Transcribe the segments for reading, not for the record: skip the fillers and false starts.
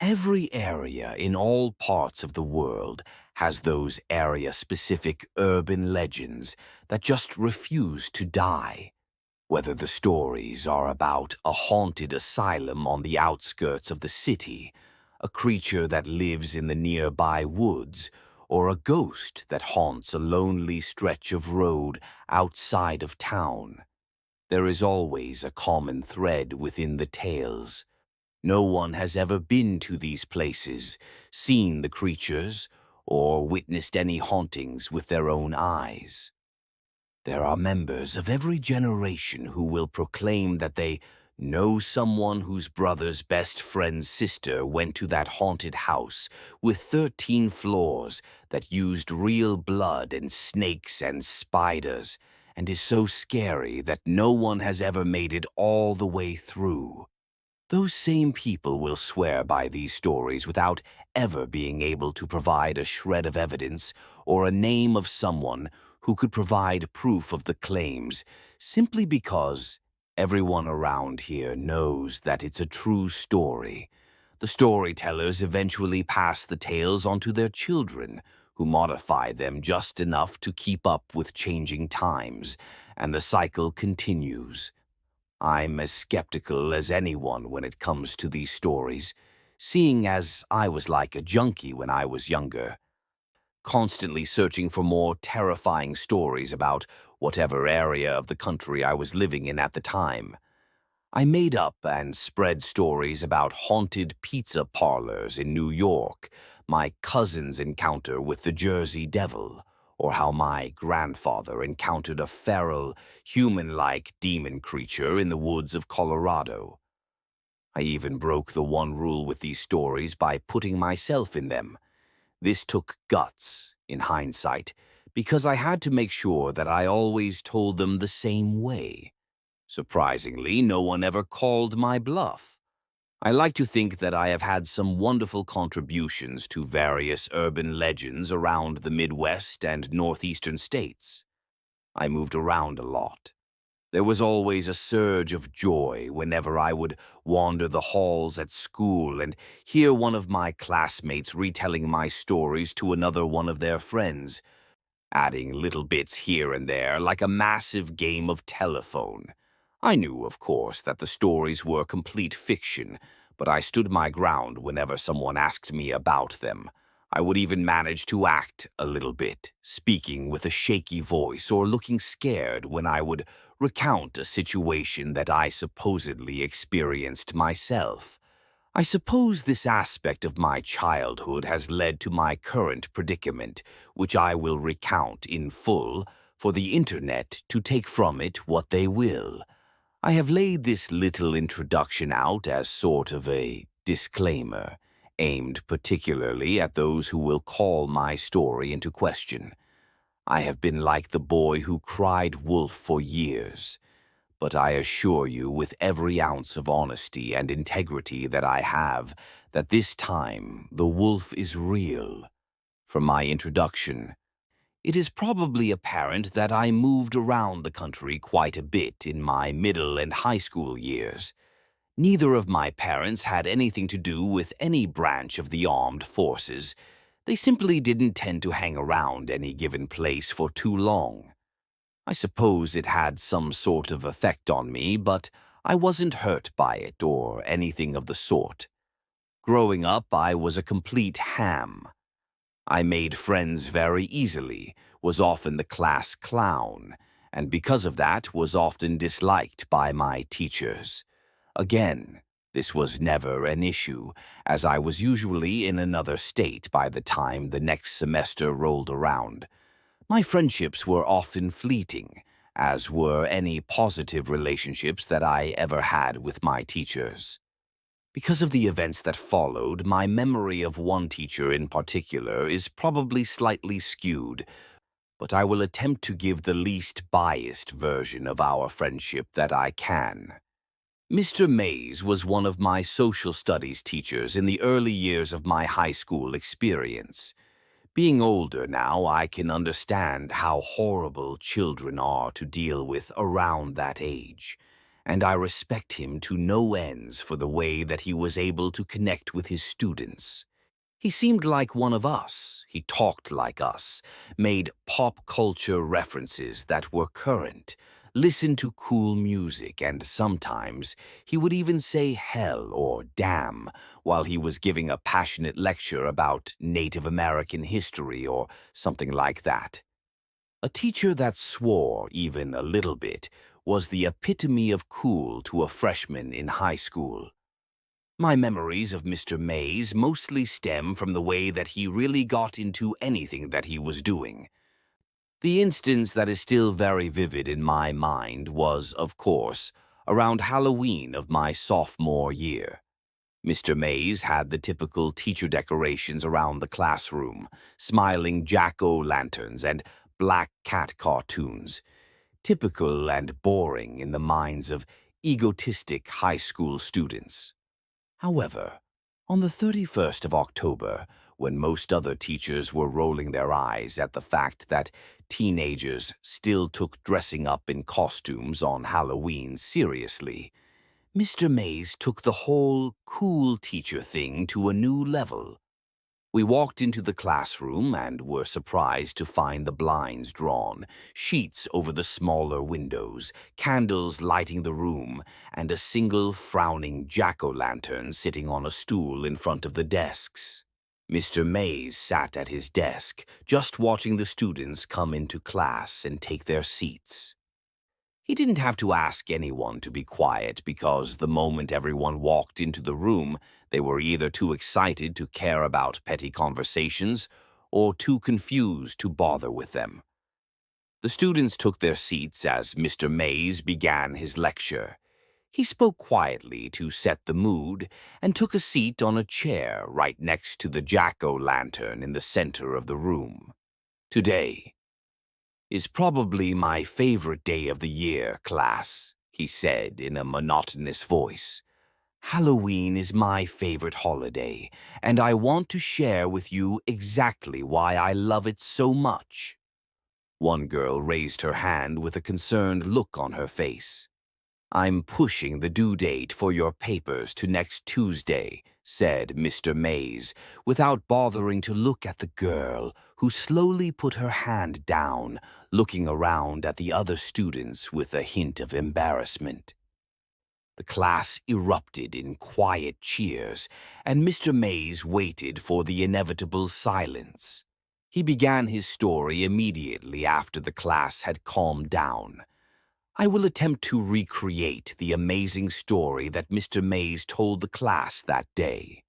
Every area in all parts of the world has those area-specific urban legends that just refuse to die. Whether the stories are about a haunted asylum on the outskirts of the city, a creature that lives in the nearby woods, or a ghost that haunts a lonely stretch of road outside of town, there is always a common thread within the tales. No one has ever been to these places, seen the creatures, or witnessed any hauntings with their own eyes. There are members of every generation who will proclaim that they know someone whose brother's best friend's sister went to that haunted house with 13 floors that used real blood and snakes and spiders, and is so scary that no one has ever made it all the way through. Those same people will swear by these stories without ever being able to provide a shred of evidence or a name of someone who could provide proof of the claims, simply because everyone around here knows that it's a true story. The storytellers eventually pass the tales on to their children, who modify them just enough to keep up with changing times, and the cycle continues. I'm as skeptical as anyone when it comes to these stories, seeing as I was like a junkie when I was younger, constantly searching for more terrifying stories about whatever area of the country I was living in at the time. I made up and spread stories about haunted pizza parlors in New York, my cousin's encounter with the Jersey Devil, or how my grandfather encountered a feral, human-like demon creature in the woods of Colorado. I even broke the one rule with these stories by putting myself in them. This took guts, in hindsight, because I had to make sure that I always told them the same way. Surprisingly, no one ever called my bluff. I like to think that I have had some wonderful contributions to various urban legends around the Midwest and Northeastern states. I moved around a lot. There was always a surge of joy whenever I would wander the halls at school and hear one of my classmates retelling my stories to another one of their friends, adding little bits here and there like a massive game of telephone. I knew, of course, that the stories were complete fiction, but I stood my ground whenever someone asked me about them. I would even manage to act a little bit, speaking with a shaky voice or looking scared when I would recount a situation that I supposedly experienced myself. I suppose this aspect of my childhood has led to my current predicament, which I will recount in full for the internet to take from it what they will. I have laid this little introduction out as sort of a disclaimer, aimed particularly at those who will call my story into question. I have been like the boy who cried wolf for years, but I assure you with every ounce of honesty and integrity that I have that this time the wolf is real. From my introduction, it is probably apparent that I moved around the country quite a bit in my middle and high school years. Neither of my parents had anything to do with any branch of the armed forces. They simply didn't tend to hang around any given place for too long. I suppose it had some sort of effect on me, but I wasn't hurt by it or anything of the sort. Growing up, I was a complete ham. I made friends very easily, was often the class clown, and because of that was often disliked by my teachers. Again, this was never an issue, as I was usually in another state by the time the next semester rolled around. My friendships were often fleeting, as were any positive relationships that I ever had with my teachers. Because of the events that followed, my memory of one teacher in particular is probably slightly skewed, but I will attempt to give the least biased version of our friendship that I can. Mr. Mays was one of my social studies teachers in the early years of my high school experience. Being older now, I can understand how horrible children are to deal with around that age, and I respect him to no ends for the way that he was able to connect with his students. He seemed like one of us. He talked like us, made pop culture references that were current, listened to cool music, and sometimes he would even say hell or damn while he was giving a passionate lecture about Native American history or something like that. A teacher that swore even a little bit was the epitome of cool to a freshman in high school. My memories of Mr. Mays mostly stem from the way that he really got into anything that he was doing. The instance that is still very vivid in my mind was, of course, around Halloween of my sophomore year. Mr. Mays had the typical teacher decorations around the classroom, smiling jack-o'-lanterns and black cat cartoons, typical and boring in the minds of egotistic high school students. However, on the 31st of October, when most other teachers were rolling their eyes at the fact that teenagers still took dressing up in costumes on Halloween seriously, Mr. Mays took the whole cool teacher thing to a new level. We walked into the classroom and were surprised to find the blinds drawn, sheets over the smaller windows, candles lighting the room, and a single frowning jack-o'-lantern sitting on a stool in front of the desks. Mr. Mays sat at his desk, just watching the students come into class and take their seats. He didn't have to ask anyone to be quiet because the moment everyone walked into the room, they were either too excited to care about petty conversations or too confused to bother with them. The students took their seats as Mr. Mays began his lecture. He spoke quietly to set the mood and took a seat on a chair right next to the jack-o'-lantern in the center of the room. Today is probably my favorite day of the year, class, he said in a monotonous voice. Halloween is my favorite holiday, and I want to share with you exactly why I love it so much. One girl raised her hand with a concerned look on her face. I'm pushing the due date for your papers to next Tuesday, said Mr. Mays, without bothering to look at the girl, who slowly put her hand down, looking around at the other students with a hint of embarrassment. The class erupted in quiet cheers, and Mr. Mays waited for the inevitable silence. He began his story immediately after the class had calmed down. I will attempt to recreate the amazing story that Mr. Mays told the class that day.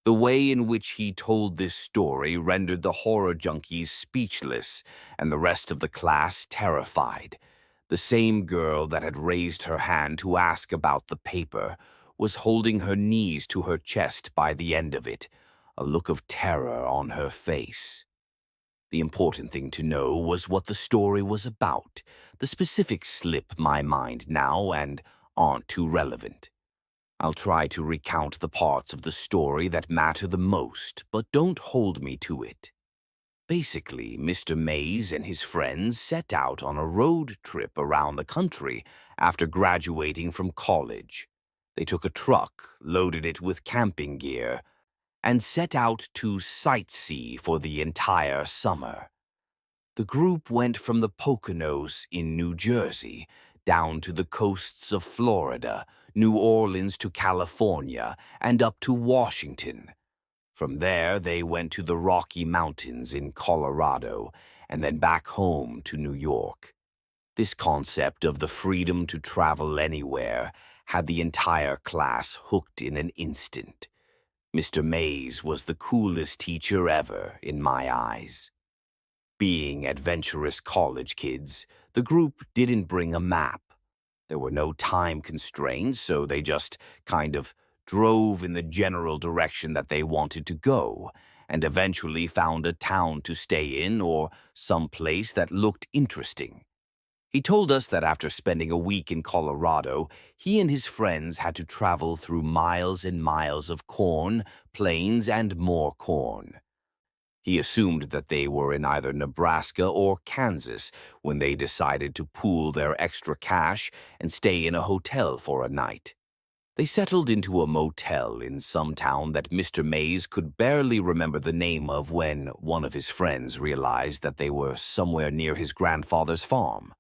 The way in which he told this story rendered the horror junkies speechless and the rest of the class terrified. The same girl that had raised her hand to ask about the paper was holding her knees to her chest by the end of it, a look of terror on her face. The important thing to know was what the story was about. The specifics slip my mind now and aren't too relevant. I'll try to recount the parts of the story that matter the most, but don't hold me to it. Basically, Mr. Mays and his friends set out on a road trip around the country after graduating from college. They took a truck, loaded it with camping gear, and set out to sightsee for the entire summer. The group went from the Poconos in New Jersey down to the coasts of Florida, New Orleans to California, and up to Washington. From there, they went to the Rocky Mountains in Colorado, and then back home to New York. This concept of the freedom to travel anywhere had the entire class hooked in an instant. Mr. Mays was the coolest teacher ever in my eyes. Being adventurous college kids, the group didn't bring a map. There were no time constraints, so they just kind of drove in the general direction that they wanted to go, and eventually found a town to stay in or some place that looked interesting. He told us that after spending a week in Colorado, he and his friends had to travel through miles and miles of corn, plains, and more corn. He assumed that they were in either Nebraska or Kansas when they decided to pool their extra cash and stay in a hotel for a night. They settled into a motel in some town that Mr. Mays could barely remember the name of when one of his friends realized that they were somewhere near his grandfather's farm.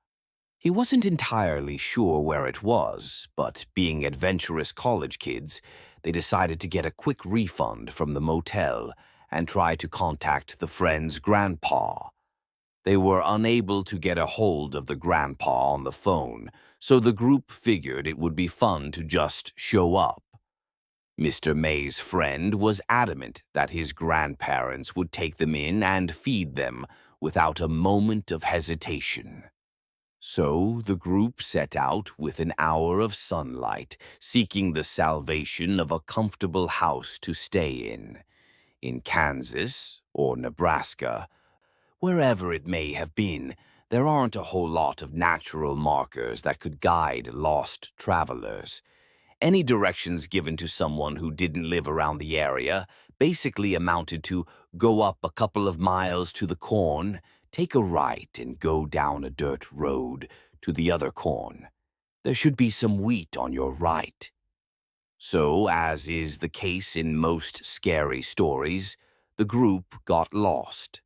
He wasn't entirely sure where it was, but being adventurous college kids, they decided to get a quick refund from the motel and try to contact the friend's grandpa. They were unable to get a hold of the grandpa on the phone, so the group figured it would be fun to just show up. Mr. May's friend was adamant that his grandparents would take them in and feed them without a moment of hesitation. So the group set out with an hour of sunlight, seeking the salvation of a comfortable house to stay in Kansas or Nebraska. Wherever it may have been, there aren't a whole lot of natural markers that could guide lost travelers. Any directions given to someone who didn't live around the area basically amounted to go up a couple of miles to the corn, take a right and go down a dirt road to the other corn. There should be some wheat on your right. So, as is the case in most scary stories, the group got lost.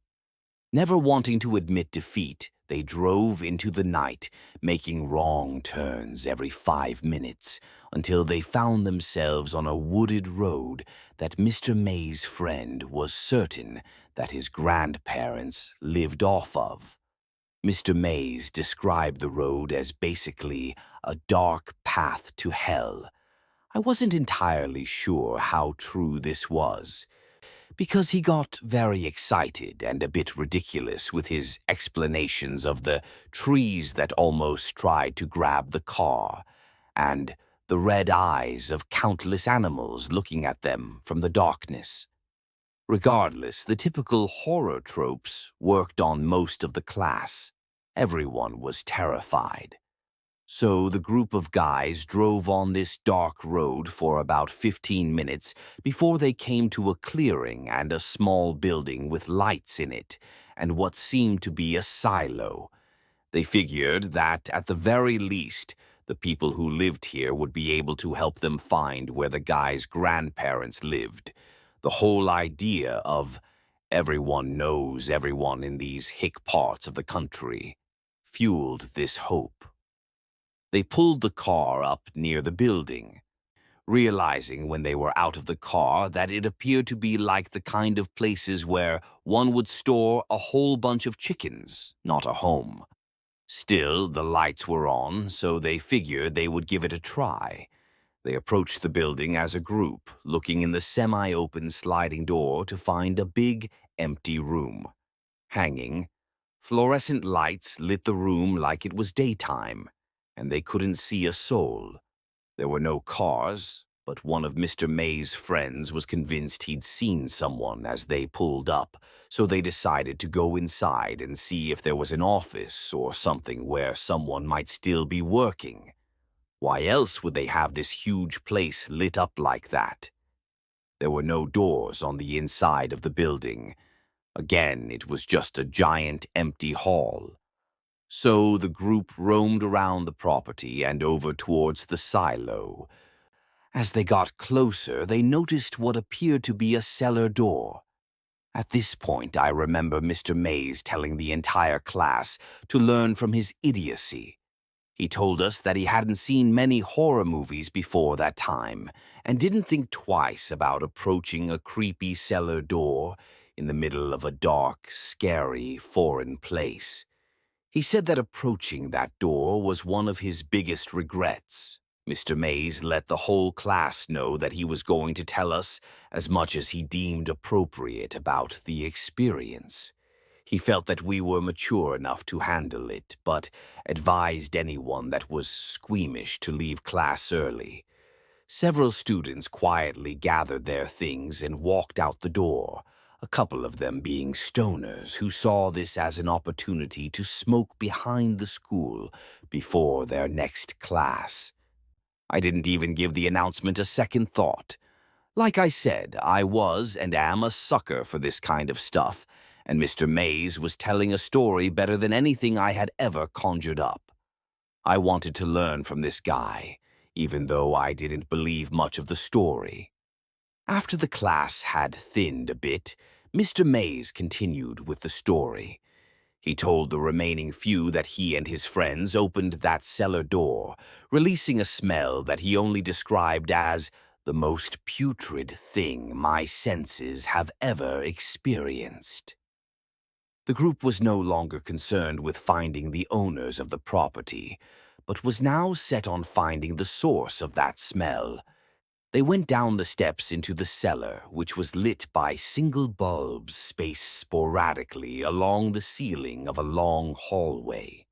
Never wanting to admit defeat, they drove into the night, making wrong turns every 5 minutes, until they found themselves on a wooded road that Mr. May's friend was certain that his grandparents lived off of. Mr. Mays described the road as basically a dark path to hell. I wasn't entirely sure how true this was, because he got very excited and a bit ridiculous with his explanations of the trees that almost tried to grab the car, and the red eyes of countless animals looking at them from the darkness. Regardless, the typical horror tropes worked on most of the class. Everyone was terrified. So the group of guys drove on this dark road for about 15 minutes before they came to a clearing and a small building with lights in it and what seemed to be a silo. They figured that, at the very least, the people who lived here would be able to help them find where the guy's grandparents lived. The whole idea of everyone knows everyone in these hick parts of the country fueled this hope. They pulled the car up near the building, realizing when they were out of the car that it appeared to be like the kind of places where one would store a whole bunch of chickens, not a home. Still, the lights were on, so they figured they would give it a try. They approached the building as a group, looking in the semi-open sliding door to find a big, empty room. Hanging, fluorescent lights lit the room like it was daytime, and they couldn't see a soul. There were no cars, but one of Mr. May's friends was convinced he'd seen someone as they pulled up, so they decided to go inside and see if there was an office or something where someone might still be working. Why else would they have this huge place lit up like that? There were no doors on the inside of the building. Again, it was just a giant empty hall. So the group roamed around the property and over towards the silo. As they got closer, they noticed what appeared to be a cellar door. At this point, I remember Mr. Mays telling the entire class to learn from his idiocy. He told us that he hadn't seen many horror movies before that time and didn't think twice about approaching a creepy cellar door in the middle of a dark, scary, foreign place. He said that approaching that door was one of his biggest regrets. Mr. Mays let the whole class know that he was going to tell us as much as he deemed appropriate about the experience. He felt that we were mature enough to handle it, but advised anyone that was squeamish to leave class early. Several students quietly gathered their things and walked out the door, a couple of them being stoners who saw this as an opportunity to smoke behind the school before their next class. I didn't even give the announcement a second thought. Like I said, I was and am a sucker for this kind of stuff, and Mr. Mays was telling a story better than anything I had ever conjured up. I wanted to learn from this guy, even though I didn't believe much of the story. After the class had thinned a bit, Mr. Mays continued with the story. He told the remaining few that he and his friends opened that cellar door, releasing a smell that he only described as the most putrid thing my senses have ever experienced. The group was no longer concerned with finding the owners of the property, but was now set on finding the source of that smell. They went down the steps into the cellar, which was lit by single bulbs spaced sporadically along the ceiling of a long hallway.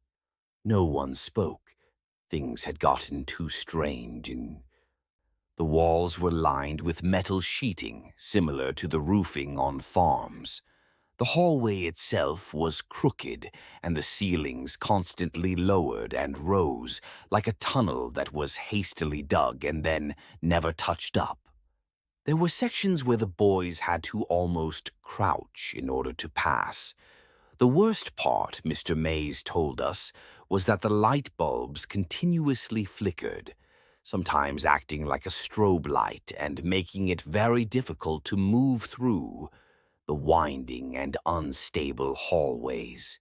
No one spoke. Things had gotten too strange, and the walls were lined with metal sheeting, similar to the roofing on farms. The hallway itself was crooked, and the ceilings constantly lowered and rose like a tunnel that was hastily dug and then never touched up. There were sections where the boys had to almost crouch in order to pass. The worst part, Mr. Mays told us, was that the light bulbs continuously flickered, sometimes acting like a strobe light and making it very difficult to move through the winding and unstable hallways.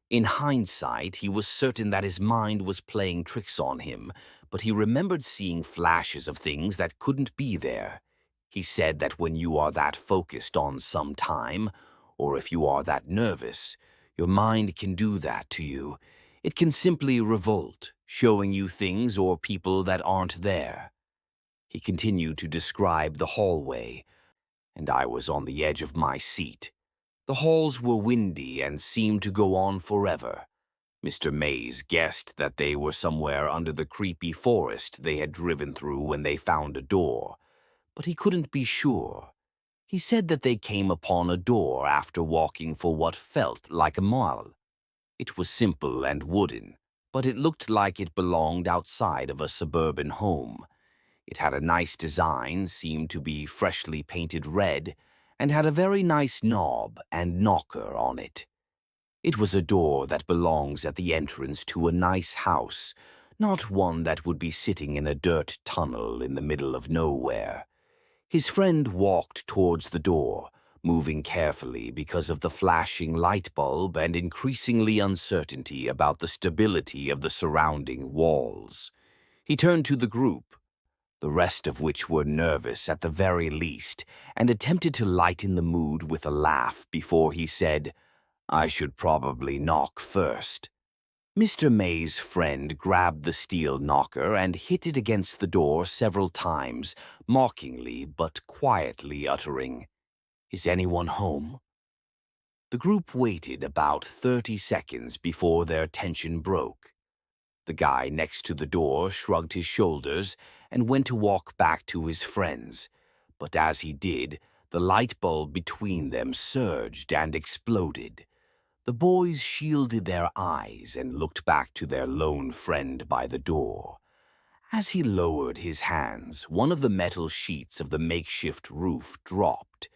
In hindsight, he was certain that his mind was playing tricks on him, but he remembered seeing flashes of things that couldn't be there. He said that when you are that focused on some time, or if you are that nervous, your mind can do that to you. It can simply revolt, showing you things or people that aren't there. He continued to describe the hallway, and I was on the edge of my seat. The halls were windy and seemed to go on forever. Mr. Mays guessed that they were somewhere under the creepy forest they had driven through when they found a door, but he couldn't be sure. He said that they came upon a door after walking for what felt like a mile. It was simple and wooden, but it looked like it belonged outside of a suburban home. It had a nice design, seemed to be freshly painted red, and had a very nice knob and knocker on it. It was a door that belongs at the entrance to a nice house, not one that would be sitting in a dirt tunnel in the middle of nowhere. His friend walked towards the door, moving carefully because of the flashing light bulb and increasingly uncertainty about the stability of the surrounding walls. He turned to the group, the rest of which were nervous at the very least, and attempted to lighten the mood with a laugh before he said, "I should probably knock first." Mr. May's friend grabbed the steel knocker and hit it against the door several times, mockingly but quietly uttering, "Is anyone home?" The group waited about 30 seconds before their tension broke. The guy next to the door shrugged his shoulders and went to walk back to his friends, but as he did, the light bulb between them surged and exploded. The boys shielded their eyes and looked back to their lone friend by the door. As he lowered his hands, one of the metal sheets of the makeshift roof dropped.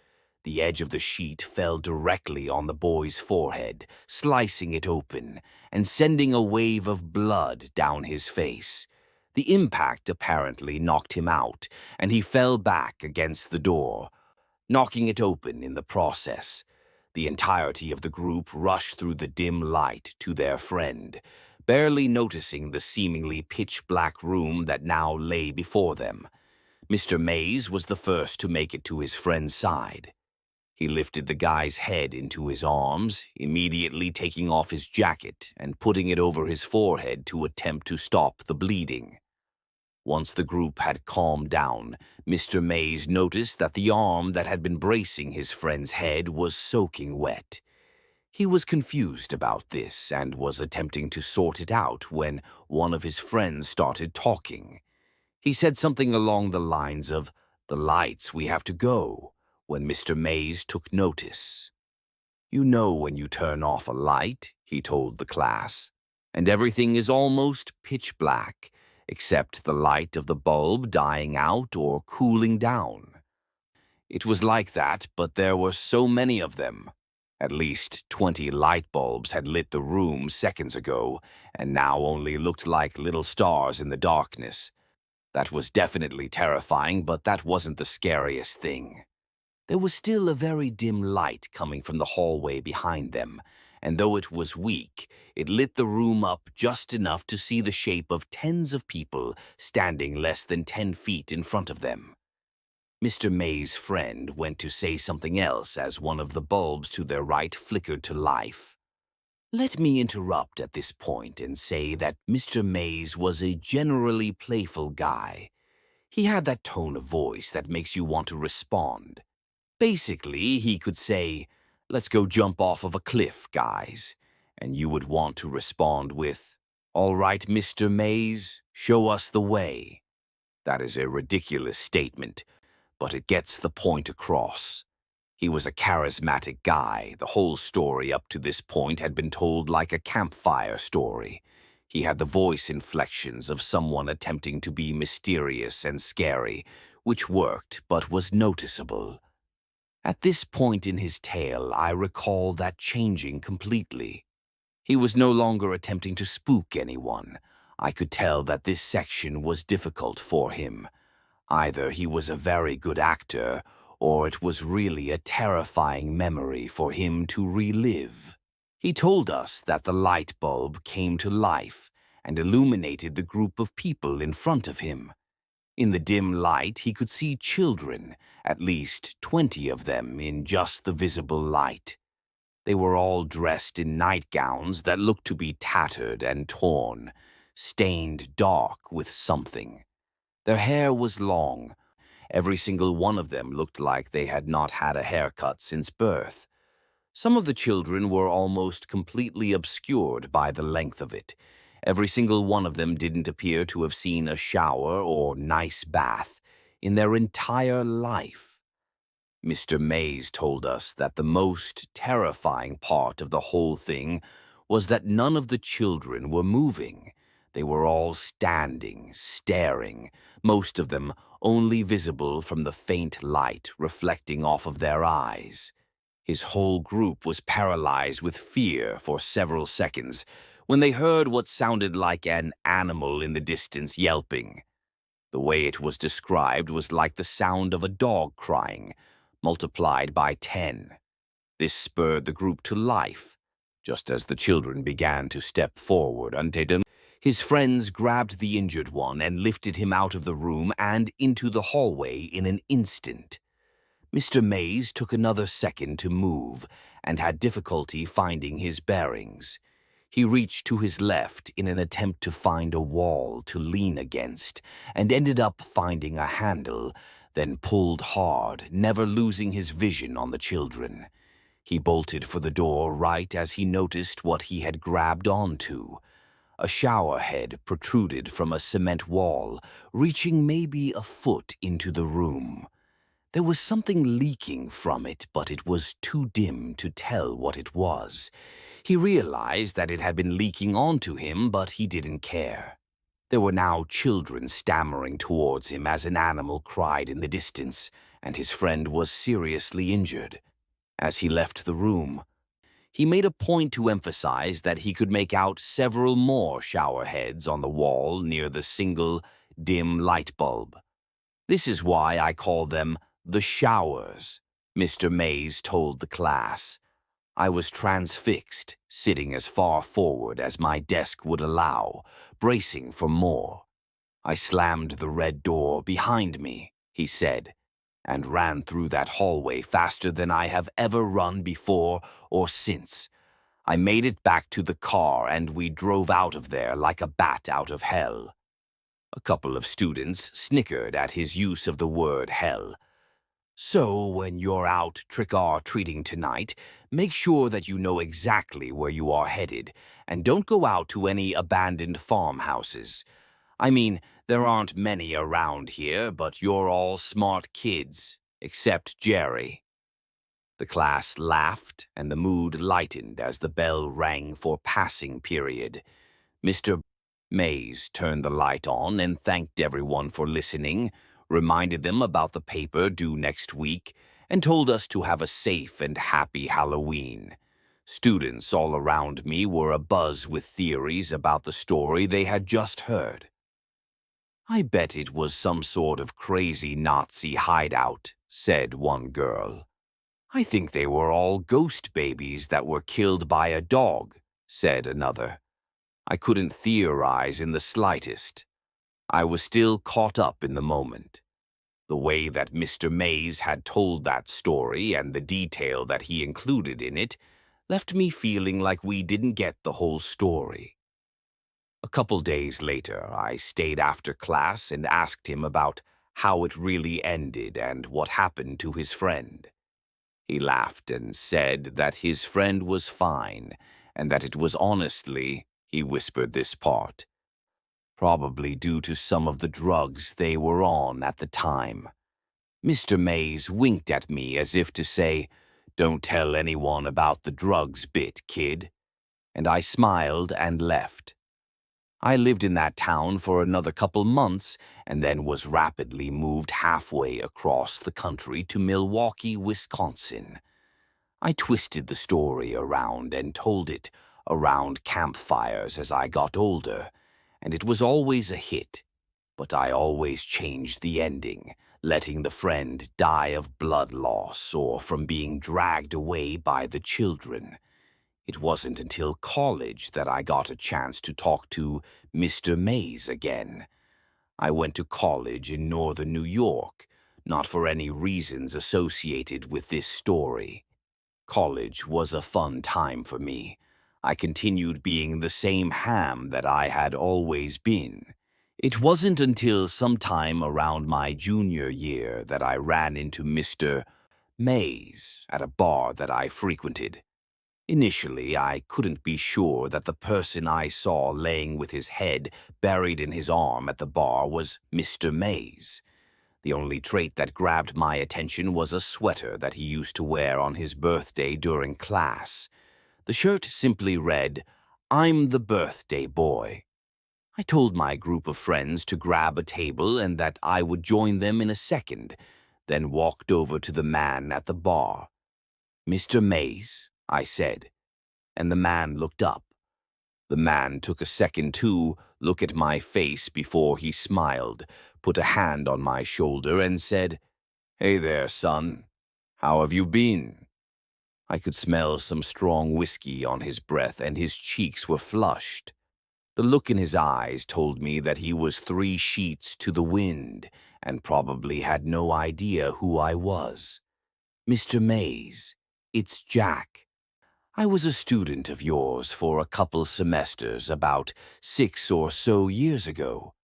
The edge of the sheet fell directly on the boy's forehead, slicing it open and sending a wave of blood down his face. The impact apparently knocked him out, and he fell back against the door, knocking it open in the process. The entirety of the group rushed through the dim light to their friend, barely noticing the seemingly pitch-black room that now lay before them. Mr. Mays was the first to make it to his friend's side. He lifted the guy's head into his arms, immediately taking off his jacket and putting it over his forehead to attempt to stop the bleeding. Once the group had calmed down, Mr. Mays noticed that the arm that had been bracing his friend's head was soaking wet. He was confused about this and was attempting to sort it out when one of his friends started talking. He said something along the lines of, "The lights, we have to go," when Mr. Mays took notice. "You know when you turn off a light," he told the class, "and everything is almost pitch black, except the light of the bulb dying out or cooling down. It was like that, but there were so many of them. At least 20 light bulbs had lit the room seconds ago, and now only looked like little stars in the darkness. That was definitely terrifying, but that wasn't the scariest thing. There was still a very dim light coming from the hallway behind them, and though it was weak, it lit the room up just enough to see the shape of tens of people standing less than 10 feet in front of them. Mr. May's friend went to say something else as one of the bulbs to their right flickered to life. Let me interrupt at this point and say that Mr. Mays was a generally playful guy. He had that tone of voice that makes you want to respond. Basically, he could say, "Let's go jump off of a cliff, guys," and you would want to respond with, "All right, Mr. Mays, show us the way." That is a ridiculous statement, but it gets the point across. He was a charismatic guy. The whole story up to this point had been told like a campfire story. He had the voice inflections of someone attempting to be mysterious and scary, which worked but was noticeable. At this point in his tale, I recall that changing completely. He was no longer attempting to spook anyone. I could tell that this section was difficult for him. Either he was a very good actor, or it was really a terrifying memory for him to relive. He told us that the light bulb came to life and illuminated the group of people in front of him. In the dim light, he could see children, at least 20 of them in just the visible light. They were all dressed in nightgowns that looked to be tattered and torn, stained dark with something. Their hair was long. Every single one of them looked like they had not had a haircut since birth. Some of the children were almost completely obscured by the length of it. Every single one of them didn't appear to have seen a shower or nice bath in their entire life. Mr. Mays told us that the most terrifying part of the whole thing was that none of the children were moving. They were all standing, staring, most of them only visible from the faint light reflecting off of their eyes. His whole group was paralyzed with fear for several seconds when they heard what sounded like an animal in the distance yelping. The way it was described was like the sound of a dog crying, multiplied by 10. This spurred the group to life. Just as the children began to step forward, his friends grabbed the injured one and lifted him out of the room and into the hallway in an instant. Mr. Mays took another second to move and had difficulty finding his bearings. He reached to his left in an attempt to find a wall to lean against and ended up finding a handle, then pulled hard, never losing his vision on the children. He bolted for the door right as he noticed what he had grabbed onto. A shower head protruded from a cement wall, reaching maybe a foot into the room. There was something leaking from it, but it was too dim to tell what it was. He realized that it had been leaking onto him, but he didn't care. There were now children stammering towards him as an animal cried in the distance, and his friend was seriously injured. As he left the room, he made a point to emphasize that he could make out several more shower heads on the wall near the single, dim light bulb. "This is why I call them the showers," Mr. Mays told the class. I was transfixed, sitting as far forward as my desk would allow, bracing for more. "I slammed the red door behind me," he said, "and ran through that hallway faster than I have ever run before or since. I made it back to the car and we drove out of there like a bat out of hell." A couple of students snickered at his use of the word hell. "So, when you're out trick-or-treating tonight, make sure that you know exactly where you are headed, and don't go out to any abandoned farmhouses. I mean, there aren't many around here, but you're all smart kids, except Jerry." The class laughed, and the mood lightened as the bell rang for passing period. Mr. Mays turned the light on and thanked everyone for listening, reminded them about the paper due next week, and told us to have a safe and happy Halloween. Students all around me were abuzz with theories about the story they had just heard. "I bet it was some sort of crazy Nazi hideout," said one girl. "I think they were all ghost babies that were killed by a dog," said another. I couldn't theorize in the slightest. I was still caught up in the moment. The way that Mr. Mays had told that story and the detail that he included in it left me feeling like we didn't get the whole story. A couple days later, I stayed after class and asked him about how it really ended and what happened to his friend. He laughed and said that his friend was fine and that it was honestly, he whispered this part, probably due to some of the drugs they were on at the time. Mr. Mays winked at me as if to say, "Don't tell anyone about the drugs bit, kid." And I smiled and left. I lived in that town for another couple months and then was rapidly moved halfway across the country to Milwaukee, Wisconsin. I twisted the story around and told it around campfires as I got older, and it was always a hit, but I always changed the ending, letting the friend die of blood loss or from being dragged away by the children. It wasn't until college that I got a chance to talk to Mr. Mays again. I went to college in northern New York, not for any reasons associated with this story. College was a fun time for me. I continued being the same ham that I had always been. It wasn't until sometime around my junior year that I ran into Mr. Mays at a bar that I frequented. Initially, I couldn't be sure that the person I saw laying with his head buried in his arm at the bar was Mr. Mays. The only trait that grabbed my attention was a sweater that he used to wear on his birthday during class. The shirt simply read, "I'm the birthday boy." I told my group of friends to grab a table and that I would join them in a second, then walked over to the man at the bar. "Mr. Mays," I said, and the man looked up. The man took a second to look at my face before he smiled, put a hand on my shoulder, and said, "Hey there, son. How have you been?" I could smell some strong whiskey on his breath, and his cheeks were flushed. The look in his eyes told me that he was 3 sheets to the wind and probably had no idea who I was. "Mr. Mays, it's Jack. I was a student of yours for a couple semesters about 6 or so years ago."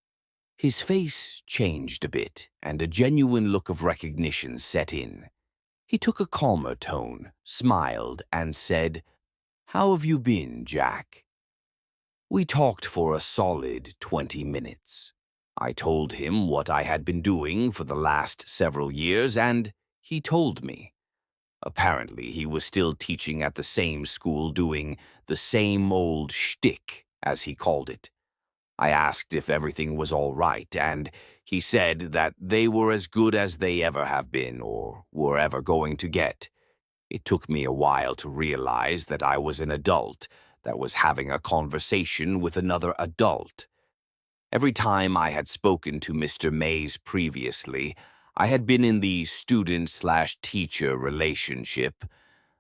His face changed a bit, and a genuine look of recognition set in. He took a calmer tone, smiled, and said, "How have you been, Jack?" We talked for a solid 20 minutes. I told him what I had been doing for the last several years, and he told me. Apparently, he was still teaching at the same school doing the same old shtick, as he called it. I asked if everything was all right, and he said that they were as good as they ever have been or were ever going to get. It took me a while to realize that I was an adult that was having a conversation with another adult. Every time I had spoken to Mr. Mays previously, I had been in the student/teacher relationship,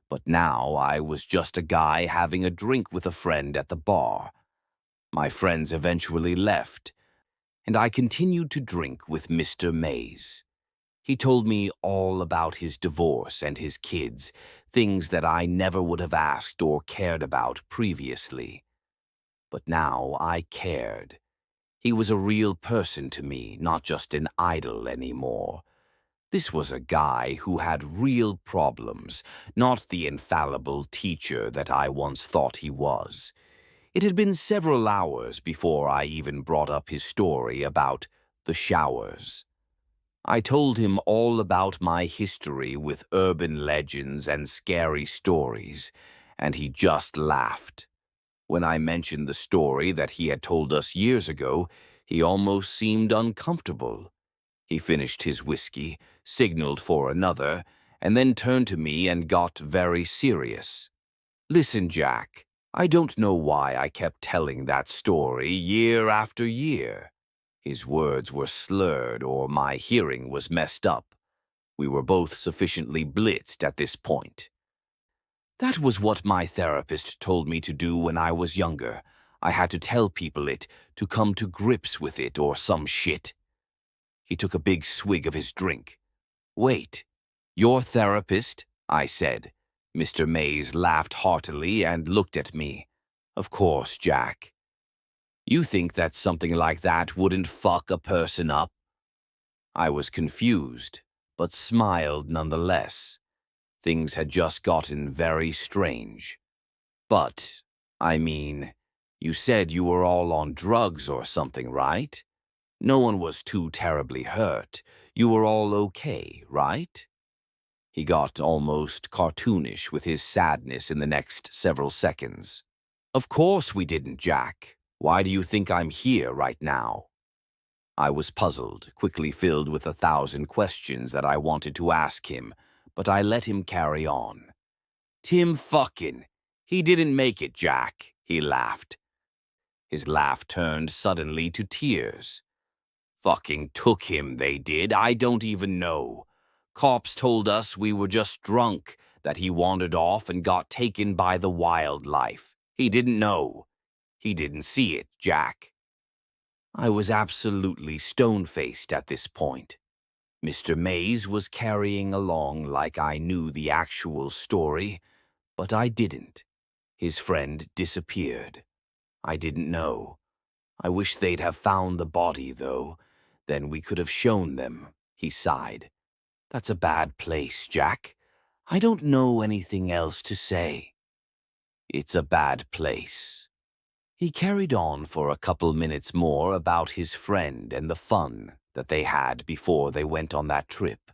but now I was just a guy having a drink with a friend at the bar. My friends eventually left, and I continued to drink with Mr. Mays. He told me all about his divorce and his kids, things that I never would have asked or cared about previously. But now I cared. He was a real person to me, not just an idol anymore. This was a guy who had real problems, not the infallible teacher that I once thought he was. It had been several hours before I even brought up his story about the showers. I told him all about my history with urban legends and scary stories, and he just laughed. When I mentioned the story that he had told us years ago, he almost seemed uncomfortable. He finished his whiskey, signaled for another, and then turned to me and got very serious. Listen, Jack, I don't know why I kept telling that story year after year. His words were slurred or my hearing was messed up. We were both sufficiently blitzed at this point. That was what my therapist told me to do when I was younger. I had to tell people it, to come to grips with it or some shit. He took a big swig of his drink. Wait, your therapist? I said. Mr. Mays laughed heartily and looked at me. Of course, Jack. You think that something like that wouldn't fuck a person up? I was confused, but smiled nonetheless. Things had just gotten very strange. But, I mean, you said you were all on drugs or something, right? No one was too terribly hurt. You were all okay, right? He got almost cartoonish with his sadness in the next several seconds. Of course we didn't, Jack. Why do you think I'm here right now? I was puzzled, quickly filled with 1,000 questions that I wanted to ask him, but I let him carry on. Tim fucking. He didn't make it, Jack, he laughed. His laugh turned suddenly to tears. Fucking took him, they did. I don't even know. Cops told us we were just drunk, that he wandered off and got taken by the wildlife. He didn't know. He didn't see it, Jack. I was absolutely stone-faced at this point. Mr. Mays was carrying along like I knew the actual story, but I didn't. His friend disappeared. I didn't know. I wish they'd have found the body, though. Then we could have shown them, he sighed. That's a bad place, Jack. I don't know anything else to say. It's a bad place. He carried on for a couple minutes more about his friend and the fun that they had before they went on that trip,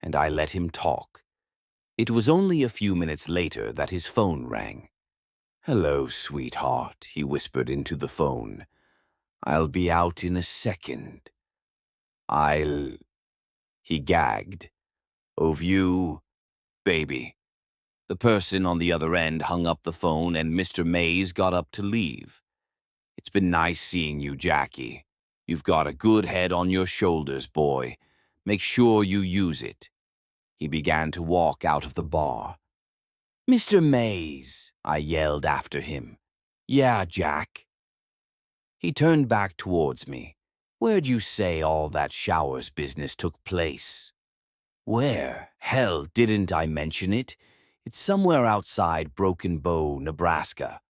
and I let him talk. It was only a few minutes later that his phone rang. Hello, sweetheart, he whispered into the phone. I'll be out in a second. He gagged. Of you, baby. The person on the other end hung up the phone and Mr. Mays got up to leave. It's been nice seeing you, Jackie. You've got a good head on your shoulders, boy. Make sure you use it. He began to walk out of the bar. Mr. Mays, I yelled after him. Yeah, Jack. He turned back towards me. Where'd you say all that showers business took place? Where? Hell, didn't I mention it? It's somewhere outside Broken Bow, Nebraska.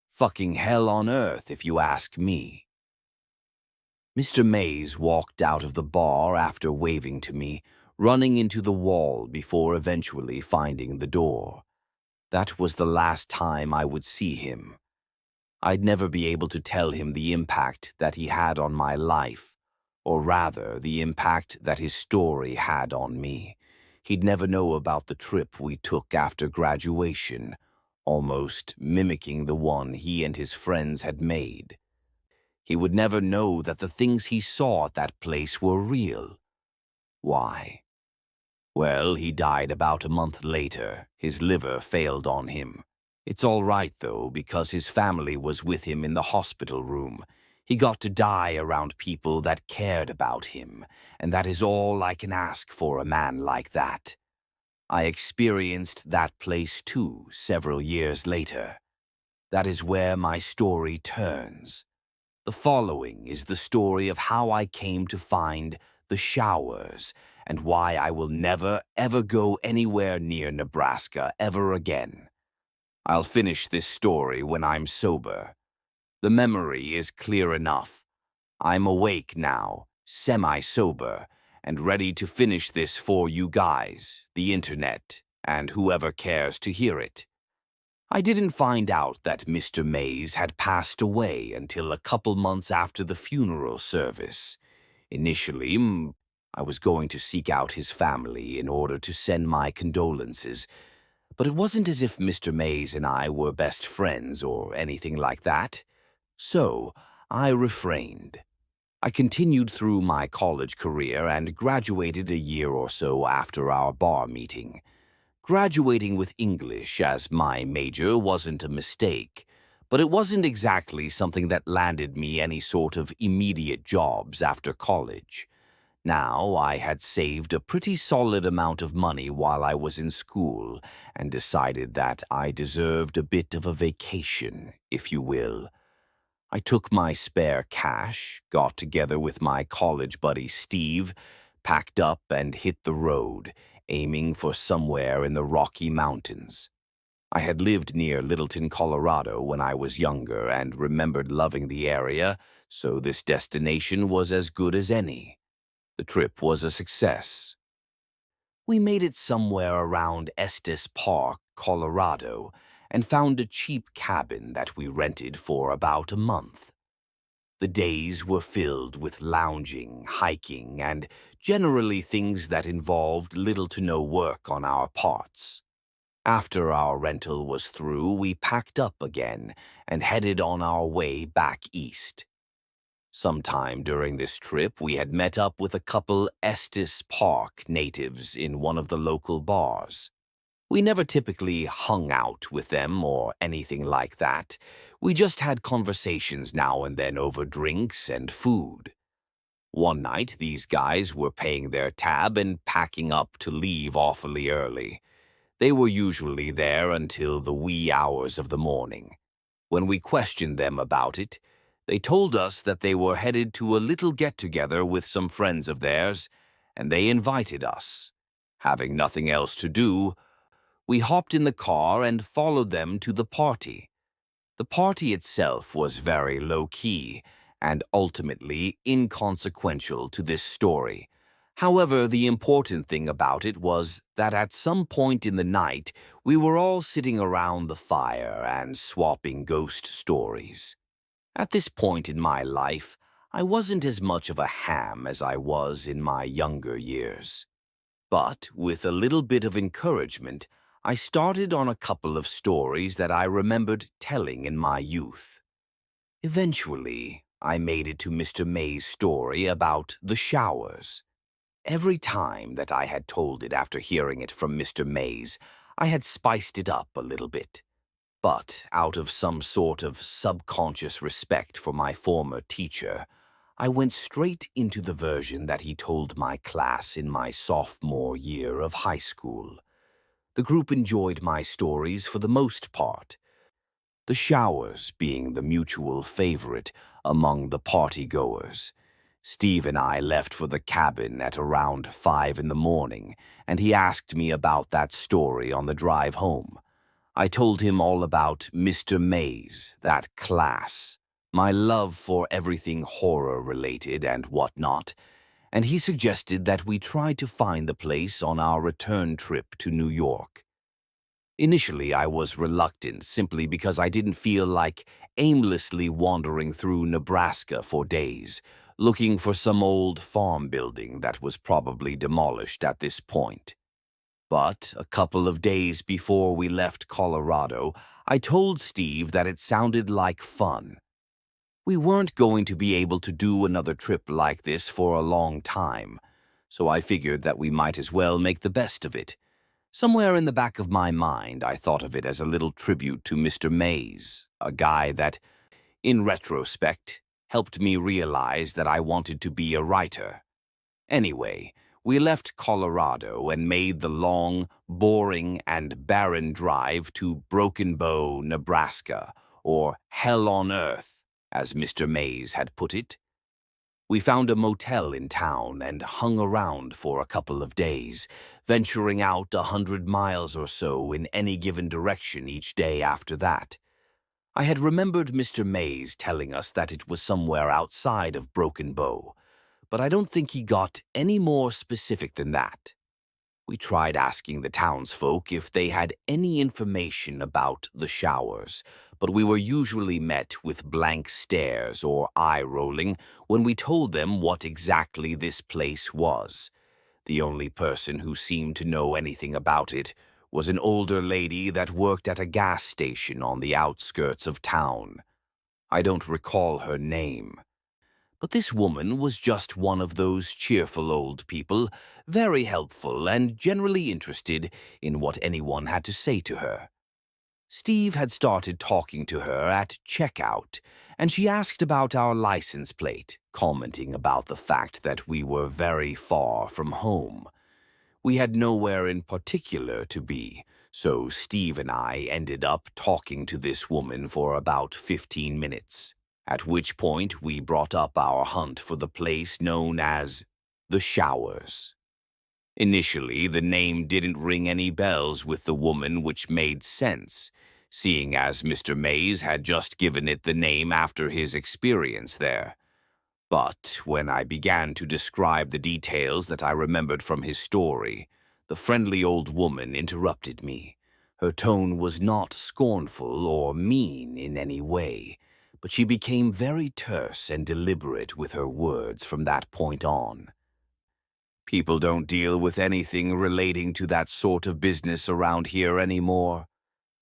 Fucking hell on earth, if you ask me. Mr. Mays walked out of the bar after waving to me, running into the wall before eventually finding the door. That was the last time I would see him. I'd never be able to tell him the impact that he had on my life, or rather, the impact that his story had on me. He'd never know about the trip we took after graduation, almost mimicking the one he and his friends had made. He would never know that the things he saw at that place were real. Why? Well, he died about a month later. His liver failed on him. It's all right, though, because his family was with him in the hospital room. He got to die around people that cared about him, and that is all I can ask for a man like that. I experienced that place too several years later. That is where my story turns. The following is the story of how I came to find the showers and why I will never, ever go anywhere near Nebraska ever again. I'll finish this story when I'm sober. The memory is clear enough. I'm awake now, semi-sober, and ready to finish this for you guys, the internet, and whoever cares to hear it. I didn't find out that Mr. Mays had passed away until a couple months after the funeral service. Initially, I was going to seek out his family in order to send my condolences, but it wasn't as if Mr. Mays and I were best friends or anything like that. So, I refrained. I continued through my college career and graduated a year or so after our bar meeting. Graduating with English as my major wasn't a mistake, but it wasn't exactly something that landed me any sort of immediate jobs after college. Now, I had saved a pretty solid amount of money while I was in school and decided that I deserved a bit of a vacation, if you will. I took my spare cash, got together with my college buddy Steve, packed up and hit the road, aiming for somewhere in the Rocky Mountains. I had lived near Littleton, Colorado when I was younger and remembered loving the area, so this destination was as good as any. The trip was a success. We made it somewhere around Estes Park, Colorado, and found a cheap cabin that we rented for about a month. The days were filled with lounging, hiking, and generally things that involved little to no work on our parts. After our rental was through, we packed up again and headed on our way back east. Sometime during this trip, we had met up with a couple Estes Park natives in one of the local bars. We never typically hung out with them or anything like that. We just had conversations now and then over drinks and food. One night, these guys were paying their tab and packing up to leave awfully early. They were usually there until the wee hours of the morning. When we questioned them about it, they told us that they were headed to a little get-together with some friends of theirs, and they invited us. Having nothing else to do, we hopped in the car and followed them to the party. The party itself was very low-key and ultimately inconsequential to this story. However, the important thing about it was that at some point in the night, we were all sitting around the fire and swapping ghost stories. At this point in my life, I wasn't as much of a ham as I was in my younger years. But with a little bit of encouragement, I started on a couple of stories that I remembered telling in my youth. Eventually, I made it to Mr. May's story about the showers. Every time that I had told it after hearing it from Mr. Mays, I had spiced it up a little bit. But out of some sort of subconscious respect for my former teacher, I went straight into the version that he told my class in my sophomore year of high school. The group enjoyed my stories for the most part, the showers being the mutual favorite among the party-goers. Steve and I left for the cabin at around 5 in the morning, and he asked me about that story on the drive home. I told him all about Mr. Mays, that class, my love for everything horror-related and whatnot, and he suggested that we try to find the place on our return trip to New York. Initially, I was reluctant simply because I didn't feel like aimlessly wandering through Nebraska for days, looking for some old farm building that was probably demolished at this point. But a couple of days before we left Colorado, I told Steve that it sounded like fun. We weren't going to be able to do another trip like this for a long time, so I figured that we might as well make the best of it. Somewhere in the back of my mind, I thought of it as a little tribute to Mr. Mays, a guy that, in retrospect, helped me realize that I wanted to be a writer. Anyway, we left Colorado and made the long, boring, and barren drive to Broken Bow, Nebraska, or Hell on Earth, as Mr. Mays had put it. We found a motel in town and hung around for a couple of days, venturing out 100 miles or so in any given direction each day after that. I had remembered Mr. Mays telling us that it was somewhere outside of Broken Bow, but I don't think he got any more specific than that. We tried asking the townsfolk if they had any information about the showers, but we were usually met with blank stares or eye-rolling when we told them what exactly this place was. The only person who seemed to know anything about it was an older lady that worked at a gas station on the outskirts of town. I don't recall her name, But this woman was just one of those cheerful old people, very helpful and generally interested in what anyone had to say to her. Steve had started talking to her at checkout, and she asked about our license plate, commenting about the fact that we were very far from home. We had nowhere in particular to be, so Steve and I ended up talking to this woman for about 15 minutes, at which point we brought up our hunt for the place known as the Showers. Initially, the name didn't ring any bells with the woman, which made sense, seeing as Mr. Mays had just given it the name after his experience there. But when I began to describe the details that I remembered from his story, the friendly old woman interrupted me. Her tone was not scornful or mean in any way, but she became very terse and deliberate with her words from that point on. People don't deal with anything relating to that sort of business around here anymore,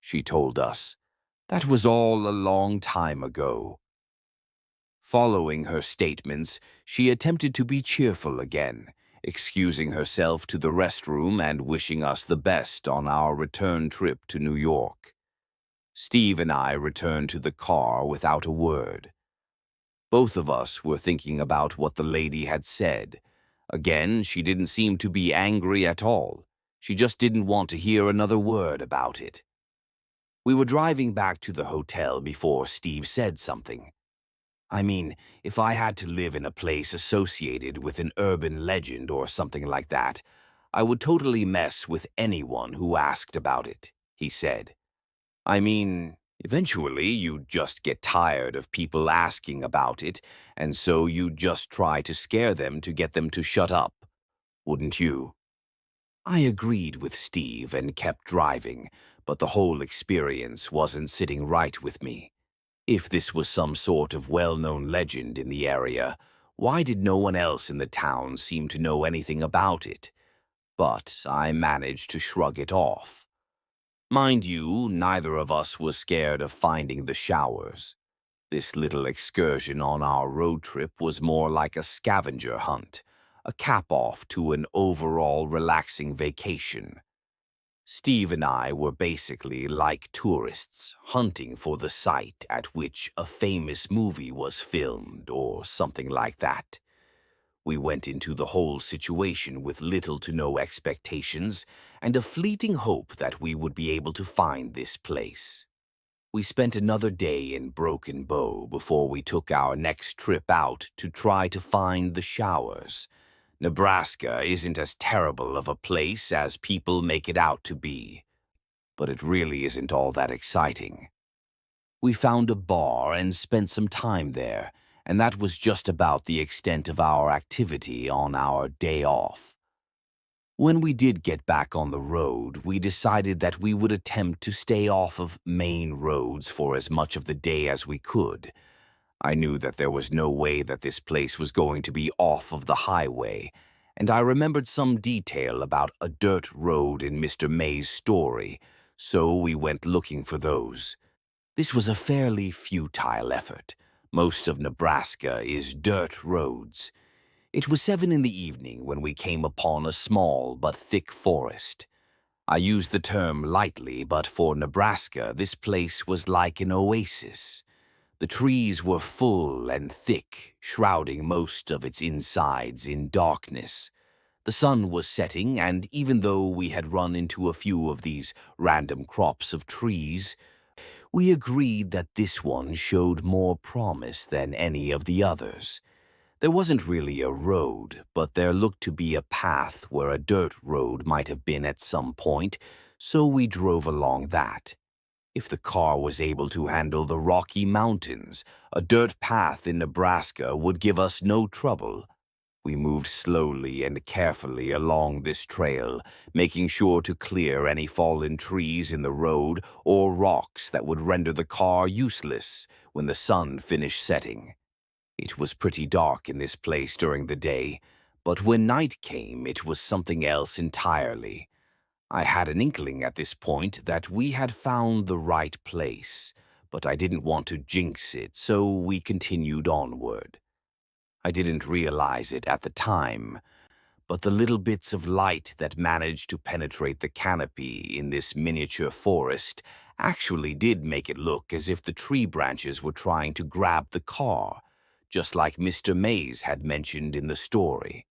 she told us. That was all a long time ago. Following her statements, she attempted to be cheerful again, excusing herself to the restroom and wishing us the best on our return trip to New York. Steve and I returned to the car without a word. Both of us were thinking about what the lady had said. Again, she didn't seem to be angry at all. She just didn't want to hear another word about it. We were driving back to the hotel before Steve said something. I mean, if I had to live in a place associated with an urban legend or something like that, I would totally mess with anyone who asked about it, he said. I mean, eventually you'd just get tired of people asking about it, and so you'd just try to scare them to get them to shut up, wouldn't you? I agreed with Steve and kept driving, but the whole experience wasn't sitting right with me. If this was some sort of well-known legend in the area, why did no one else in the town seem to know anything about it? But I managed to shrug it off. Mind you, neither of us was scared of finding the Showers. This little excursion on our road trip was more like a scavenger hunt, a cap-off to an overall relaxing vacation. Steve and I were basically like tourists hunting for the site at which a famous movie was filmed or something like that. We went into the whole situation with little to no expectations and a fleeting hope that we would be able to find this place. We spent another day in Broken Bow before we took our next trip out to try to find the Showers. Nebraska isn't as terrible of a place as people make it out to be, but it really isn't all that exciting. We found a bar and spent some time there, and that was just about the extent of our activity on our day off. When we did get back on the road, we decided that we would attempt to stay off of main roads for as much of the day as we could. I knew that there was no way that this place was going to be off of the highway, and I remembered some detail about a dirt road in Mr. May's story, so we went looking for those. This was a fairly futile effort. Most of Nebraska is dirt roads. It was 7 in the evening when we came upon a small but thick forest. I use the term lightly, but for Nebraska, this place was like an oasis. The trees were full and thick, shrouding most of its insides in darkness. The sun was setting, and even though we had run into a few of these random crops of trees, we agreed that this one showed more promise than any of the others. There wasn't really a road, but there looked to be a path where a dirt road might have been at some point, so we drove along that. If the car was able to handle the Rocky Mountains, a dirt path in Nebraska would give us no trouble. We moved slowly and carefully along this trail, making sure to clear any fallen trees in the road or rocks that would render the car useless when the sun finished setting. It was pretty dark in this place during the day, but when night came, it was something else entirely. I had an inkling at this point that we had found the right place, but I didn't want to jinx it, so we continued onward. I didn't realize it at the time, but the little bits of light that managed to penetrate the canopy in this miniature forest actually did make it look as if the tree branches were trying to grab the car, just like Mr. Mays had mentioned in the story.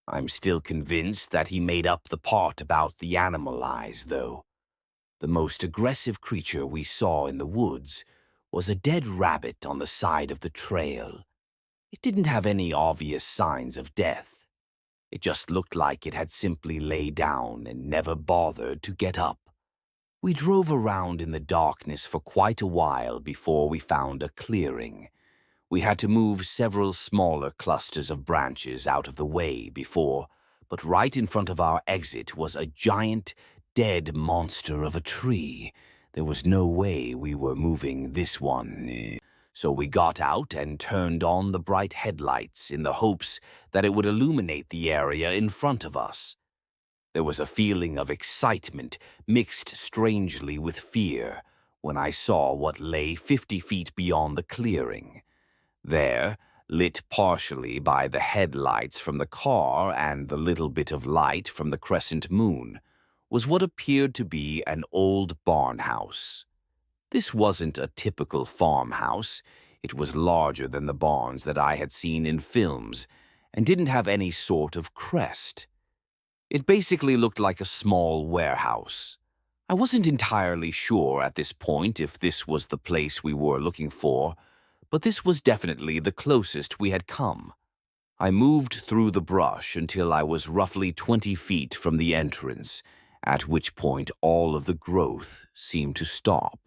I'm still convinced that he made up the part about the animal eyes, though. The most aggressive creature we saw in the woods was a dead rabbit on the side of the trail. It didn't have any obvious signs of death. It just looked like it had simply laid down and never bothered to get up. We drove around in the darkness for quite a while before we found a clearing. We had to move several smaller clusters of branches out of the way but right in front of our exit was a giant, dead monster of a tree. There was no way we were moving this one. So we got out and turned on the bright headlights in the hopes that it would illuminate the area in front of us. There was a feeling of excitement mixed strangely with fear when I saw what lay 50 feet beyond the clearing. There, lit partially by the headlights from the car and the little bit of light from the crescent moon, was what appeared to be an old barn house. This wasn't a typical farmhouse. It was larger than the barns that I had seen in films and didn't have any sort of crest. It basically looked like a small warehouse. I wasn't entirely sure at this point if this was the place we were looking for, but this was definitely the closest we had come. I moved through the brush until I was roughly 20 feet from the entrance, at which point all of the growth seemed to stop.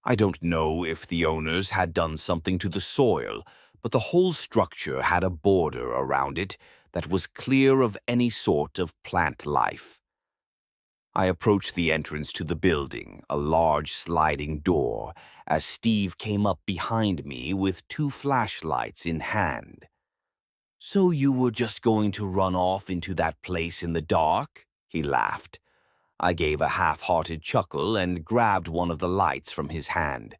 I don't know if the owners had done something to the soil, but the whole structure had a border around it that was clear of any sort of plant life. I approached the entrance to the building, a large sliding door, as Steve came up behind me with 2 flashlights in hand. "So you were just going to run off into that place in the dark?" he laughed. I gave a half-hearted chuckle and grabbed one of the lights from his hand.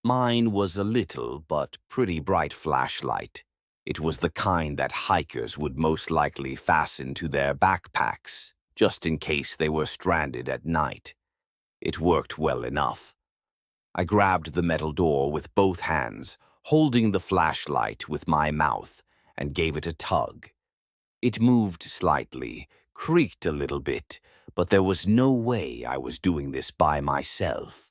Mine was a little but pretty bright flashlight. It was the kind that hikers would most likely fasten to their backpacks, just in case they were stranded at night. It worked well enough. I grabbed the metal door with both hands, holding the flashlight with my mouth, and gave it a tug. It moved slightly, creaked a little bit, but there was no way I was doing this by myself.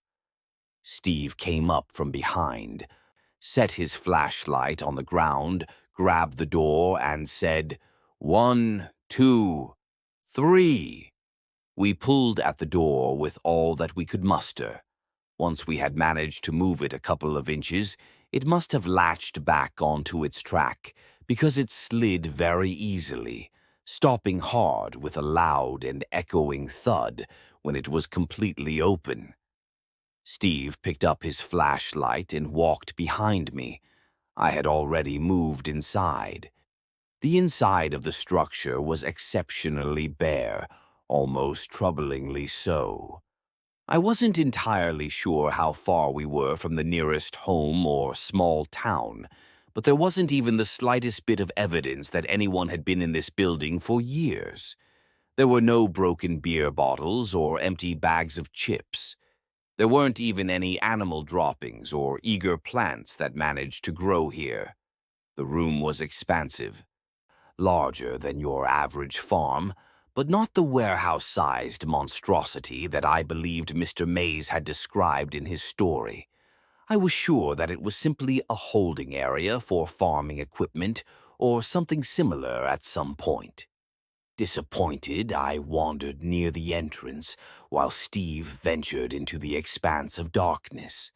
Steve came up from behind, set his flashlight on the ground, grabbed the door, and said, "1, 2, 3." We pulled at the door with all that we could muster. Once we had managed to move it a couple of inches, it must have latched back onto its track, because it slid very easily, stopping hard with a loud and echoing thud when it was completely open. Steve picked up his flashlight and walked behind me. I had already moved inside. The inside of the structure was exceptionally bare, almost troublingly so. I wasn't entirely sure how far we were from the nearest home or small town, but there wasn't even the slightest bit of evidence that anyone had been in this building for years. There were no broken beer bottles or empty bags of chips. There weren't even any animal droppings or eager plants that managed to grow here. The room was expansive, larger than your average farm, but not the warehouse-sized monstrosity that I believed Mr. Mays had described in his story. I was sure that it was simply a holding area for farming equipment or something similar at some point. Disappointed, I wandered near the entrance while Steve ventured into the expanse of darkness.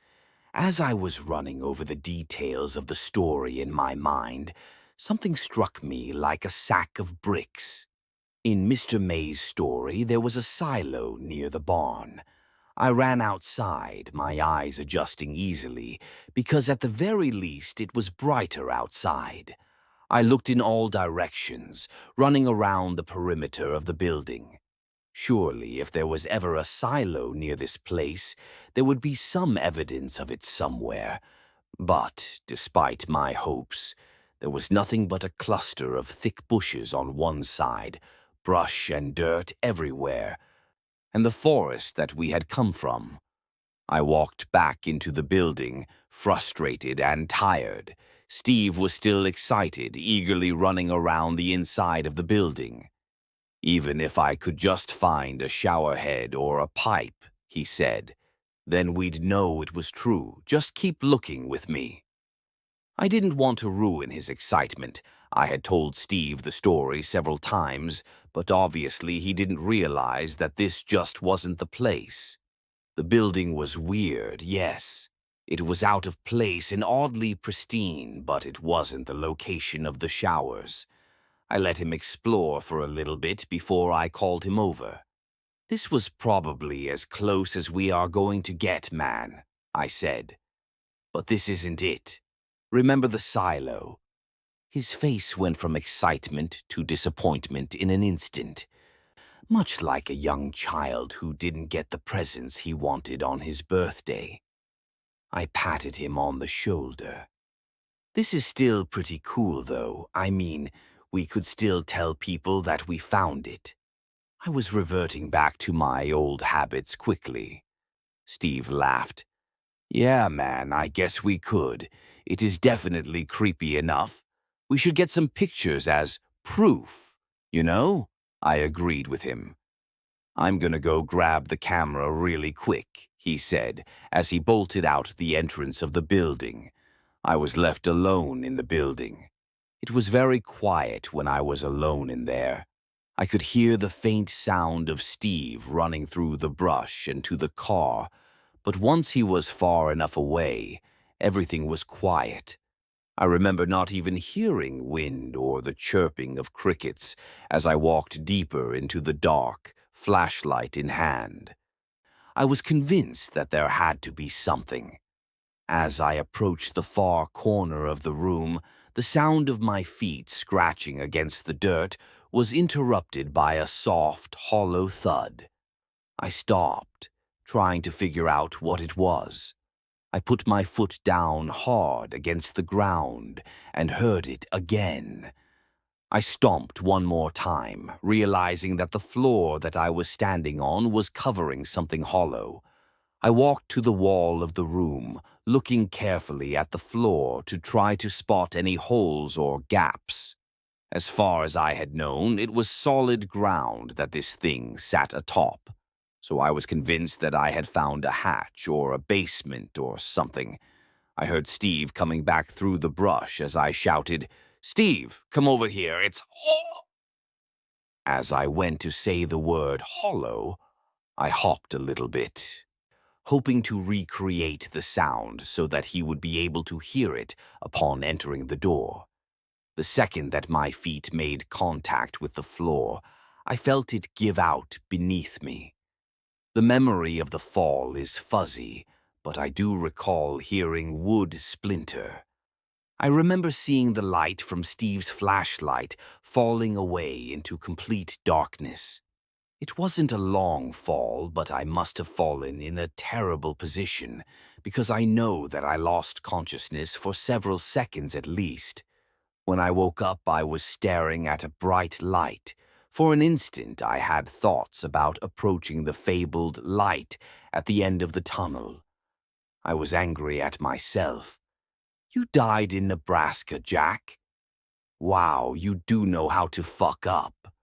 As I was running over the details of the story in my mind, something struck me like a sack of bricks. In Mr. May's story, there was a silo near the barn. I ran outside, my eyes adjusting easily, because at the very least it was brighter outside. I looked in all directions, running around the perimeter of the building. Surely, if there was ever a silo near this place, there would be some evidence of it somewhere. But, despite my hopes, There was nothing but a cluster of thick bushes on one side, brush and dirt everywhere, and the forest that we had come from. I walked back into the building, frustrated and tired. Steve was still excited, eagerly running around the inside of the building. "Even if I could just find a shower head or a pipe," he said, "then we'd know it was true. Just keep looking with me." I didn't want to ruin his excitement. I had told Steve the story several times, but obviously he didn't realize that this just wasn't the place. The building was weird, yes. It was out of place and oddly pristine, but it wasn't the location of the showers. I let him explore for a little bit before I called him over. "This was probably as close as we are going to get, man," I said. "But this isn't it. Remember the silo?" His face went from excitement to disappointment in an instant, much like a young child who didn't get the presents he wanted on his birthday. I patted him on the shoulder. "This is still pretty cool, though. I mean, we could still tell people that we found it." I was reverting back to my old habits quickly. Steve laughed. "Yeah, man, I guess we could. It is definitely creepy enough. We should get some pictures as proof, you know?" I agreed with him. "I'm gonna go grab the camera really quick," he said, as he bolted out the entrance of the building. I was left alone in the building. It was very quiet when I was alone in there. I could hear the faint sound of Steve running through the brush and to the car, but once he was far enough away, everything was quiet. I remember not even hearing wind or the chirping of crickets as I walked deeper into the dark, flashlight in hand. I was convinced that there had to be something. As I approached the far corner of the room, the sound of my feet scratching against the dirt was interrupted by a soft, hollow thud. I stopped, trying to figure out what it was. I put my foot down hard against the ground and heard it again. I stomped one more time, realizing that the floor that I was standing on was covering something hollow. I walked to the wall of the room, looking carefully at the floor to try to spot any holes or gaps. As far as I had known, it was solid ground that this thing sat atop, so I was convinced that I had found a hatch or a basement or something. I heard Steve coming back through the brush as I shouted, "Steve, come over here, it's hollow." As I went to say the word hollow, I hopped a little bit, hoping to recreate the sound so that he would be able to hear it upon entering the door. The second that my feet made contact with the floor, I felt it give out beneath me. The memory of the fall is fuzzy, but I do recall hearing wood splinter. I remember seeing the light from Steve's flashlight falling away into complete darkness. It wasn't a long fall, but I must have fallen in a terrible position, because I know that I lost consciousness for several seconds at least. When I woke up, I was staring at a bright light. For an instant, I had thoughts about approaching the fabled light at the end of the tunnel. I was angry at myself. "You died in Nebraska, Jack. Wow, you do know how to fuck up."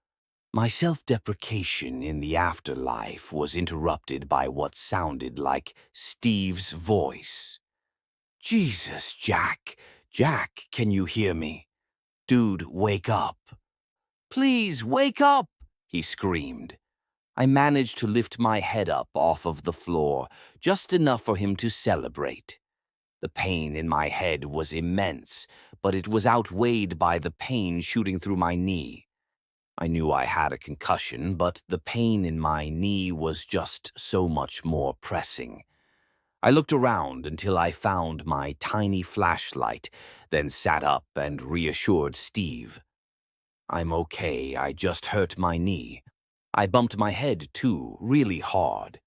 My self-deprecation in the afterlife was interrupted by what sounded like Steve's voice. "Jesus, Jack. Jack, can you hear me? Dude, wake up. Please, wake up," he screamed. I managed to lift my head up off of the floor, just enough for him to celebrate. The pain in my head was immense, but it was outweighed by the pain shooting through my knee. I knew I had a concussion, but the pain in my knee was just so much more pressing. I looked around until I found my tiny flashlight, then sat up and reassured Steve. "I'm okay, I just hurt my knee. I bumped my head too, really hard."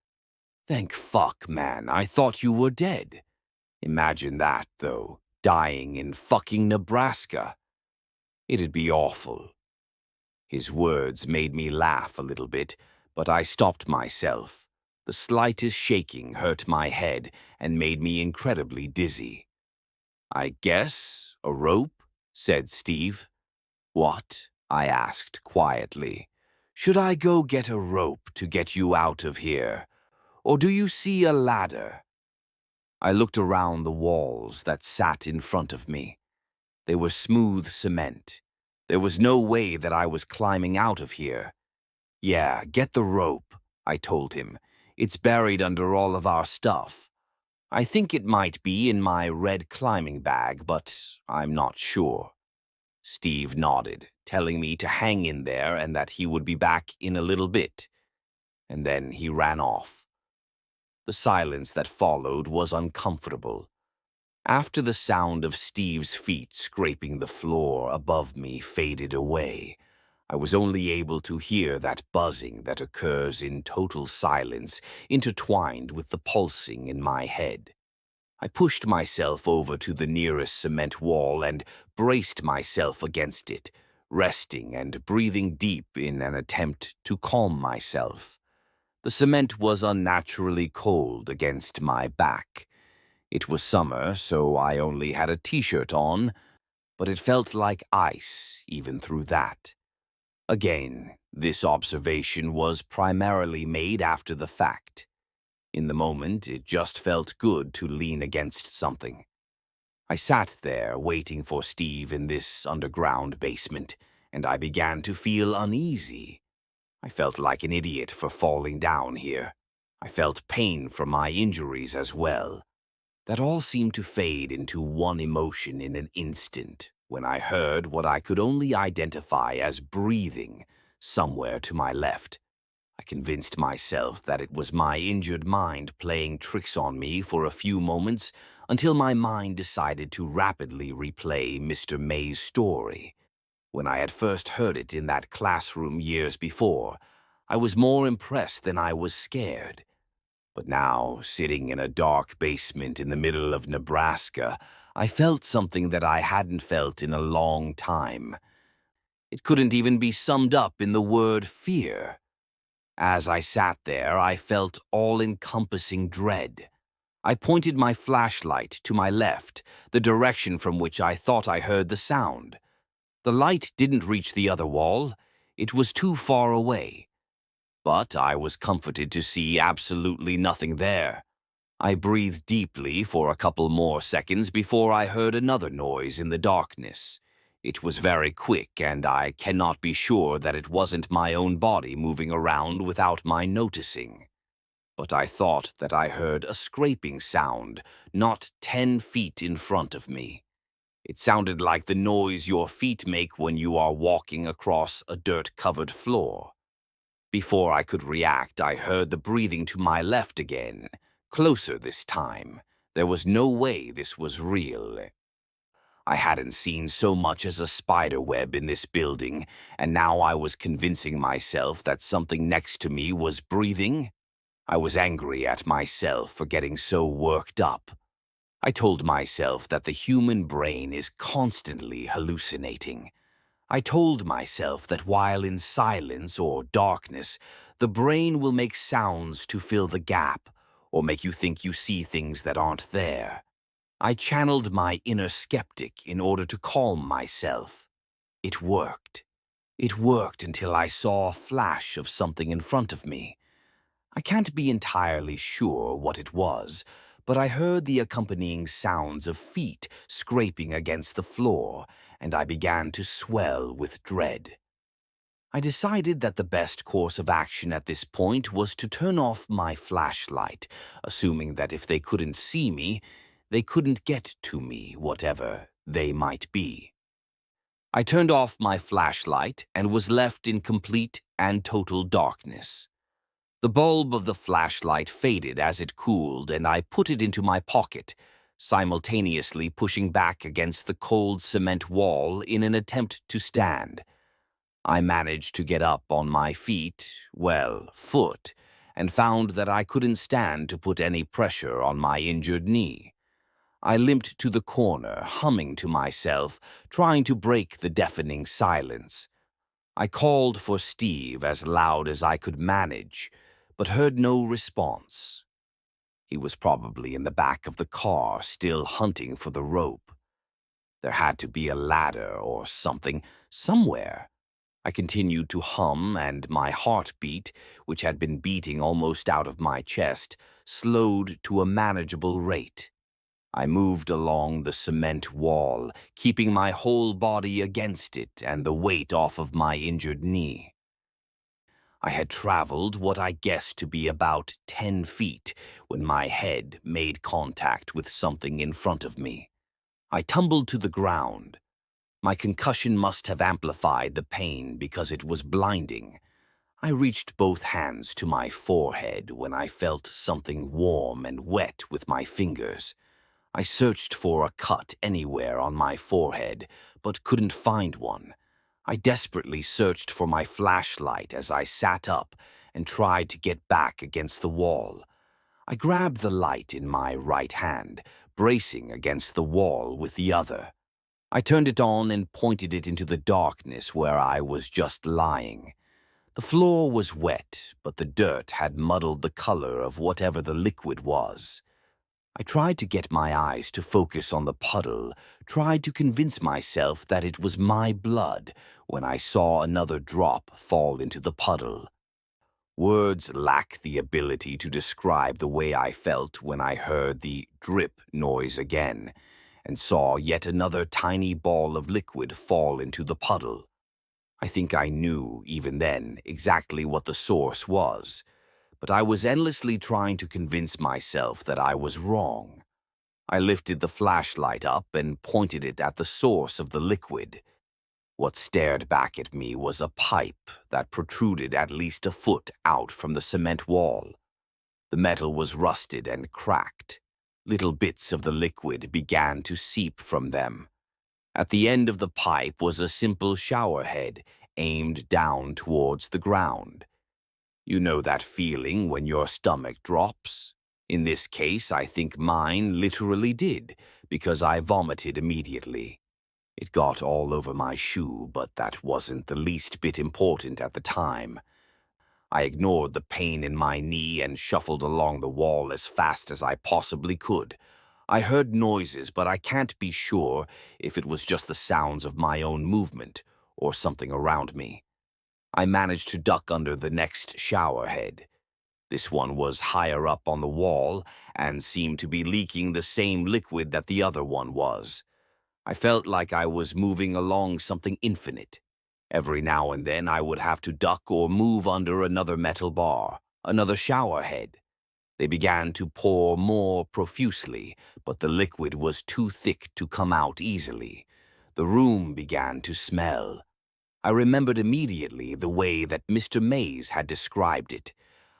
"Thank fuck, man, I thought you were dead." Imagine that, though, dying in fucking Nebraska. It'd be awful." His words made me laugh a little bit, but I stopped myself. The slightest shaking hurt my head and made me incredibly dizzy. "I guess a rope," said Steve. "What?" I asked quietly. "Should I go get a rope to get you out of here? Or do you see a ladder?" I looked around the walls that sat in front of me. They were smooth cement. There was no way that I was climbing out of here. "Yeah, get the rope," I told him. "It's buried under all of our stuff. I think it might be in my red climbing bag, but I'm not sure." Steve nodded, telling me to hang in there and that he would be back in a little bit. And then he ran off. The silence that followed was uncomfortable. After the sound of Steve's feet scraping the floor above me faded away, I was only able to hear that buzzing that occurs in total silence, intertwined with the pulsing in my head. I pushed myself over to the nearest cement wall and braced myself against it, resting and breathing deep in an attempt to calm myself. The cement was unnaturally cold against my back. It was summer, so I only had a t-shirt on, but it felt like ice even through that. Again, this observation was primarily made after the fact. In the moment, it just felt good to lean against something. I sat there waiting for Steve in this underground basement, and I began to feel uneasy. I felt like an idiot for falling down here. I felt pain from my injuries as well. That all seemed to fade into one emotion in an instant when I heard what I could only identify as breathing somewhere to my left. I convinced myself that it was my injured mind playing tricks on me for a few moments until my mind decided to rapidly replay Mr. May's story. When I had first heard it in that classroom years before, I was more impressed than I was scared. But now, sitting in a dark basement in the middle of Nebraska, I felt something that I hadn't felt in a long time. It couldn't even be summed up in the word fear. As I sat there, I felt all-encompassing dread. I pointed my flashlight to my left, the direction from which I thought I heard the sound. The light didn't reach the other wall. It was too far away. But I was comforted to see absolutely nothing there. I breathed deeply for a couple more seconds before I heard another noise in the darkness. It was very quick, and I cannot be sure that it wasn't my own body moving around without my noticing. But I thought that I heard a scraping sound, not 10 feet in front of me. It sounded like the noise your feet make when you are walking across a dirt-covered floor. Before I could react, I heard the breathing to my left again, closer this time. There was no way this was real. I hadn't seen so much as a spider web in this building, and now I was convincing myself that something next to me was breathing. I was angry at myself for getting so worked up. I told myself that the human brain is constantly hallucinating. I told myself that while in silence or darkness, the brain will make sounds to fill the gap or make you think you see things that aren't there. I channeled my inner skeptic in order to calm myself. It worked. It worked until I saw a flash of something in front of me. I can't be entirely sure what it was, but I heard the accompanying sounds of feet scraping against the floor, and I began to swell with dread. I decided that the best course of action at this point was to turn off my flashlight, assuming that if they couldn't see me, they couldn't get to me, whatever they might be. I turned off my flashlight and was left in complete and total darkness. The bulb of the flashlight faded as it cooled, and I put it into my pocket, simultaneously pushing back against the cold cement wall in an attempt to stand. I managed to get up on my feet, foot, and found that I couldn't stand to put any pressure on my injured knee. I limped to the corner, humming to myself, trying to break the deafening silence. I called for Steve as loud as I could manage, but heard no response. He was probably in the back of the car, still hunting for the rope. There had to be a ladder or something, somewhere. I continued to hum, and my heartbeat, which had been beating almost out of my chest, slowed to a manageable rate. I moved along the cement wall, keeping my whole body against it and the weight off of my injured knee. I had traveled what I guessed to be about 10 feet when my head made contact with something in front of me. I tumbled to the ground. My concussion must have amplified the pain because it was blinding. I reached both hands to my forehead when I felt something warm and wet with my fingers. I searched for a cut anywhere on my forehead, but couldn't find one. I desperately searched for my flashlight as I sat up and tried to get back against the wall. I grabbed the light in my right hand, bracing against the wall with the other. I turned it on and pointed it into the darkness where I was just lying. The floor was wet, but the dirt had muddled the color of whatever the liquid was. I tried to get my eyes to focus on the puddle, tried to convince myself that it was my blood when I saw another drop fall into the puddle. Words lack the ability to describe the way I felt when I heard the drip noise again and saw yet another tiny ball of liquid fall into the puddle. I think I knew, even then, exactly what the source was, but I was endlessly trying to convince myself that I was wrong. I lifted the flashlight up and pointed it at the source of the liquid. What stared back at me was a pipe that protruded at least a foot out from the cement wall. The metal was rusted and cracked. Little bits of the liquid began to seep from them. At the end of the pipe was a simple shower head aimed down towards the ground. You know that feeling when your stomach drops? In this case, I think mine literally did, because I vomited immediately. It got all over my shoe, but that wasn't the least bit important at the time. I ignored the pain in my knee and shuffled along the wall as fast as I possibly could. I heard noises, but I can't be sure if it was just the sounds of my own movement or something around me. I managed to duck under the next shower head. This one was higher up on the wall and seemed to be leaking the same liquid that the other one was. I felt like I was moving along something infinite. Every now and then I would have to duck or move under another metal bar, another shower head. They began to pour more profusely, but the liquid was too thick to come out easily. The room began to smell. I remembered immediately the way that Mr. Mays had described it.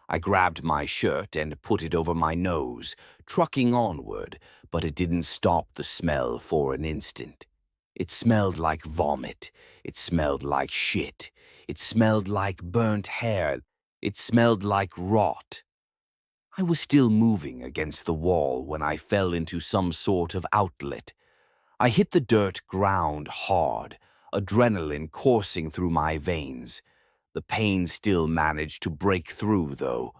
I grabbed my shirt and put it over my nose, trucking onward, but it didn't stop the smell for an instant. It smelled like vomit. It smelled like shit. It smelled like burnt hair. It smelled like rot. I was still moving against the wall when I fell into some sort of outlet. I hit the dirt ground hard, adrenaline coursing through my veins. The pain still managed to break through, though.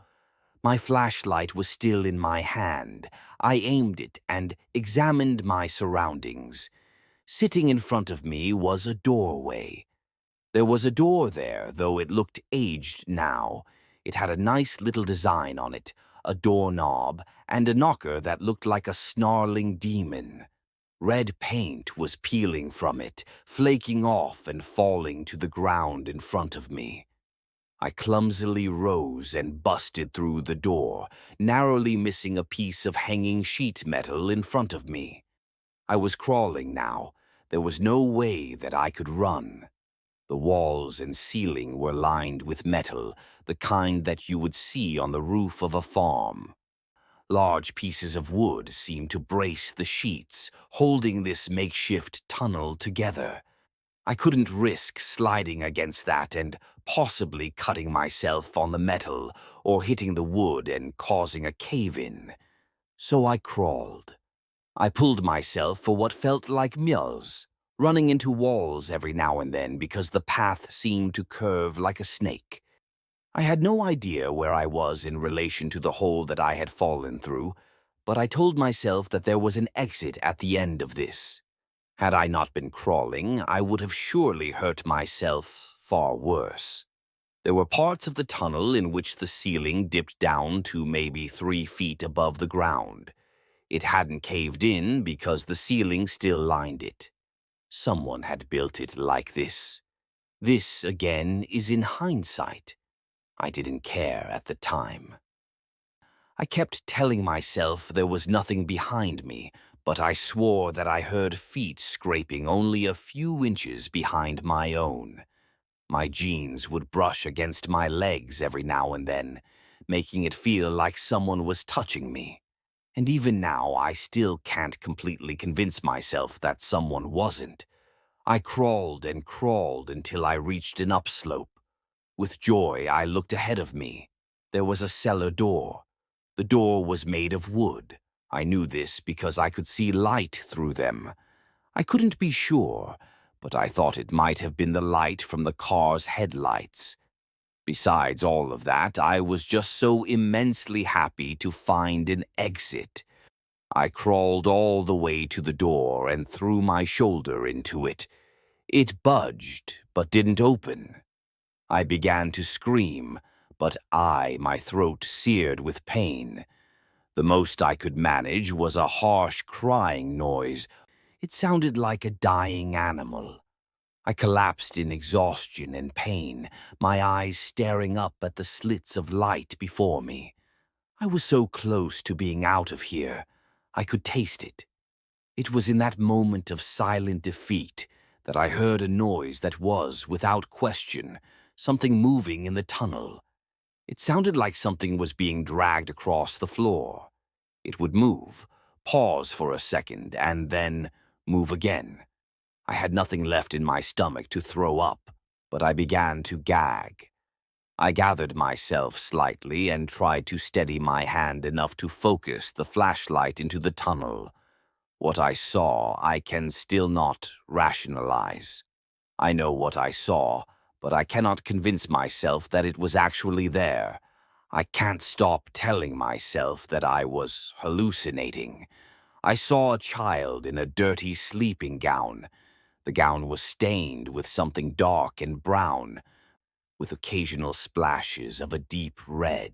My flashlight was still in my hand. I aimed it and examined my surroundings. Sitting in front of me was a doorway. There was a door there, though it looked aged now. It had a nice little design on it, a doorknob, and a knocker that looked like a snarling demon. Red paint was peeling from it, flaking off and falling to the ground in front of me. I clumsily rose and busted through the door, narrowly missing a piece of hanging sheet metal in front of me. I was crawling now. There was no way that I could run. The walls and ceiling were lined with metal, the kind that you would see on the roof of a farm. Large pieces of wood seemed to brace the sheets, holding this makeshift tunnel together. I couldn't risk sliding against that and possibly cutting myself on the metal or hitting the wood and causing a cave-in. So I crawled. I pulled myself for what felt like mills, running into walls every now and then because the path seemed to curve like a snake. I had no idea where I was in relation to the hole that I had fallen through, but I told myself that there was an exit at the end of this. Had I not been crawling, I would have surely hurt myself far worse. There were parts of the tunnel in which the ceiling dipped down to maybe 3 feet above the ground. It hadn't caved in because the ceiling still lined it. Someone had built it like this. This, again, is in hindsight. I didn't care at the time. I kept telling myself there was nothing behind me, but I swore that I heard feet scraping only a few inches behind my own. My jeans would brush against my legs every now and then, making it feel like someone was touching me. And even now, I still can't completely convince myself that someone wasn't. I crawled and crawled until I reached an upslope. With joy, I looked ahead of me. There was a cellar door. The door was made of wood. I knew this because I could see light through them. I couldn't be sure, but I thought it might have been the light from the car's headlights. Besides all of that, I was just so immensely happy to find an exit. I crawled all the way to the door and threw my shoulder into it. It budged, but didn't open. I began to scream, but my throat seared with pain. The most I could manage was a harsh crying noise. It sounded like a dying animal. I collapsed in exhaustion and pain, my eyes staring up at the slits of light before me. I was so close to being out of here. I could taste it. It was in that moment of silent defeat that I heard a noise that was, without question, something moving in the tunnel. It sounded like something was being dragged across the floor. It would move, pause for a second, and then move again. I had nothing left in my stomach to throw up, but I began to gag. I gathered myself slightly and tried to steady my hand enough to focus the flashlight into the tunnel. What I saw, I can still not rationalize. I know what I saw, but I cannot convince myself that it was actually there. I can't stop telling myself that I was hallucinating. I saw a child in a dirty sleeping gown. The gown was stained with something dark and brown, with occasional splashes of a deep red.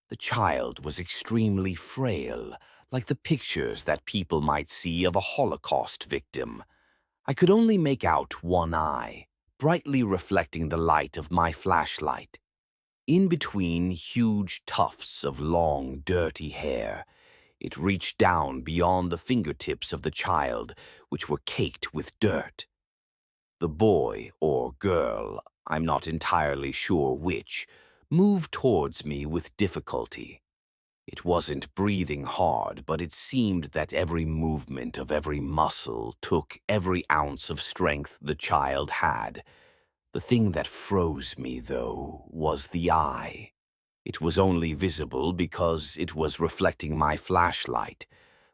The child was extremely frail, like the pictures that people might see of a Holocaust victim. I could only make out one eye, brightly reflecting the light of my flashlight. In between huge tufts of long, dirty hair, it reached down beyond the fingertips of the child, which were caked with dirt. The boy, or girl, I'm not entirely sure which, moved towards me with difficulty. It wasn't breathing hard, but it seemed that every movement of every muscle took every ounce of strength the child had. The thing that froze me, though, was the eye. It was only visible because it was reflecting my flashlight,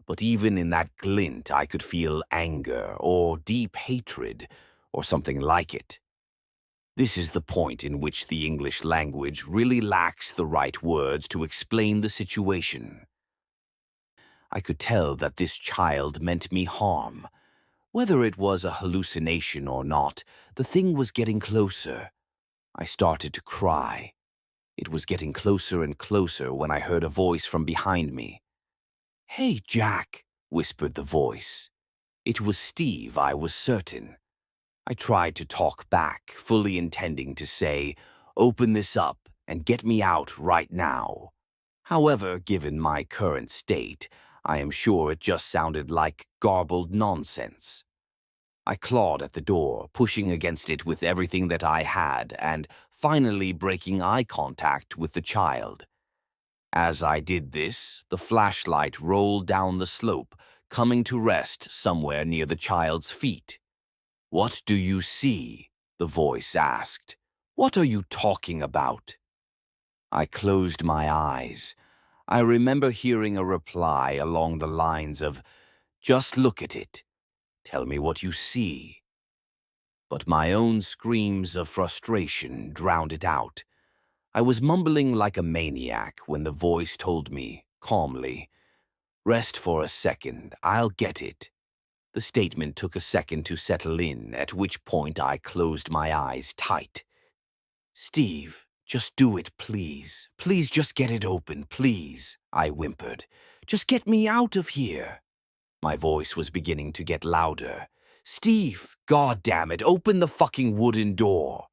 but even in that glint I could feel anger or deep hatred or something like it. This is the point in which the English language really lacks the right words to explain the situation. I could tell that this child meant me harm. Whether it was a hallucination or not, the thing was getting closer. I started to cry. It was getting closer and closer when I heard a voice from behind me. "Hey, Jack," whispered the voice. It was Steve, I was certain. I tried to talk back, fully intending to say, "Open this up and get me out right now." However, given my current state, I am sure it just sounded like garbled nonsense. I clawed at the door, pushing against it with everything that I had, and finally breaking eye contact with the child. As I did this, the flashlight rolled down the slope, coming to rest somewhere near the child's feet. "What do you see?" the voice asked. "What are you talking about?" I closed my eyes. I remember hearing a reply along the lines of, Just look at it. Tell me what you see." But my own screams of frustration drowned it out. I was mumbling like a maniac when the voice told me, calmly, "Rest for a second, I'll get it." The statement took a second to settle in, at which point I closed my eyes tight. "Steve, just do it, please. Please just get it open, please," I whimpered. "Just get me out of here." My voice was beginning to get louder. "Steve, God damn it, open the fucking wooden door."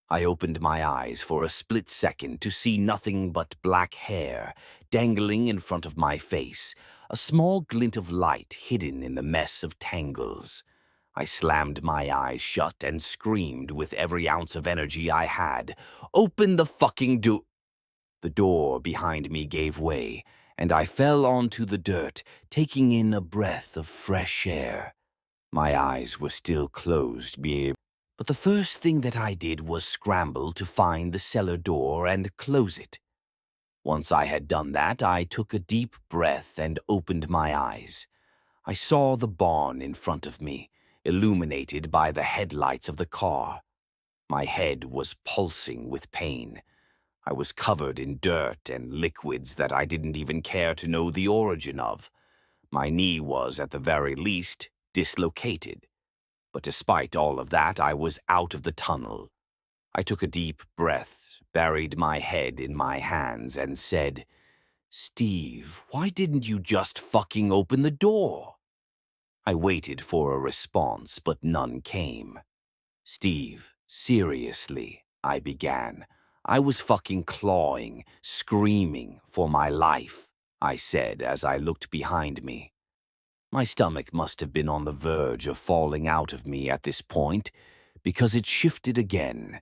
I opened my eyes for a split second to see nothing but black hair dangling in front of my face, a small glint of light hidden in the mess of tangles. I slammed my eyes shut and screamed with every ounce of energy I had, "Open the fucking door!" The door behind me gave way, and I fell onto the dirt, taking in a breath of fresh air. My eyes were still closed, but the first thing that I did was scramble to find the cellar door and close it. Once I had done that, I took a deep breath and opened my eyes. I saw the barn in front of me, illuminated by the headlights of the car. My head was pulsing with pain. I was covered in dirt and liquids that I didn't even care to know the origin of. My knee was, at the very least, dislocated. But despite all of that, I was out of the tunnel. I took a deep breath, buried my head in my hands, and said, "Steve, why didn't you just fucking open the door?" I waited for a response, but none came. "Steve, seriously," I began. "I was fucking clawing, screaming for my life," I said as I looked behind me. My stomach must have been on the verge of falling out of me at this point, because it shifted again.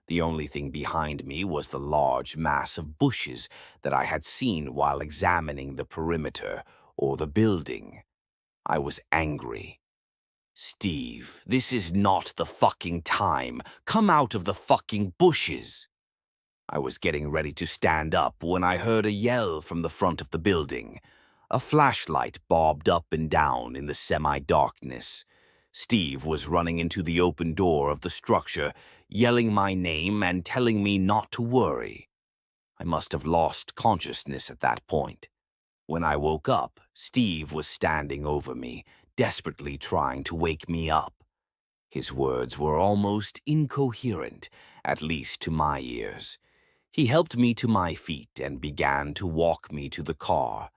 The only thing behind me was the large mass of bushes that I had seen while examining the perimeter or the building. I was angry. "Steve, this is not the fucking time. Come out of the fucking bushes." I was getting ready to stand up when I heard a yell from the front of the building. A flashlight bobbed up and down in the semi-darkness. Steve was running into the open door of the structure, yelling my name and telling me not to worry. I must have lost consciousness at that point. When I woke up, Steve was standing over me, desperately trying to wake me up. His words were almost incoherent, at least to my ears. He helped me to my feet and began to walk me to the car.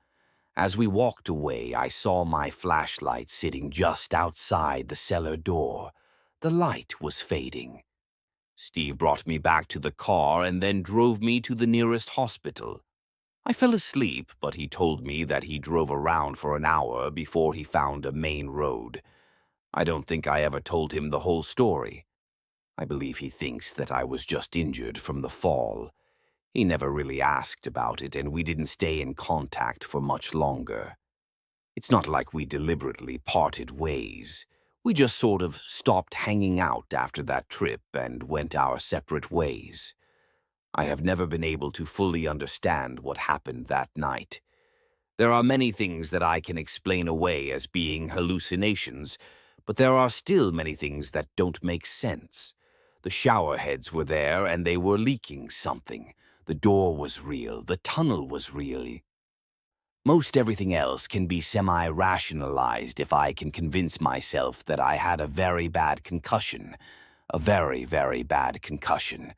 As we walked away, I saw my flashlight sitting just outside the cellar door. The light was fading. Steve brought me back to the car and then drove me to the nearest hospital. I fell asleep, but he told me that he drove around for an hour before he found a main road. I don't think I ever told him the whole story. I believe he thinks that I was just injured from the fall. He never really asked about it, and we didn't stay in contact for much longer. It's not like we deliberately parted ways. We just sort of stopped hanging out after that trip and went our separate ways. I have never been able to fully understand what happened that night. There are many things that I can explain away as being hallucinations, but there are still many things that don't make sense. The showerheads were there and they were leaking something. The door was real. The tunnel was real. Most everything else can be semi-rationalized if I can convince myself that I had a very bad concussion. A very, very bad concussion.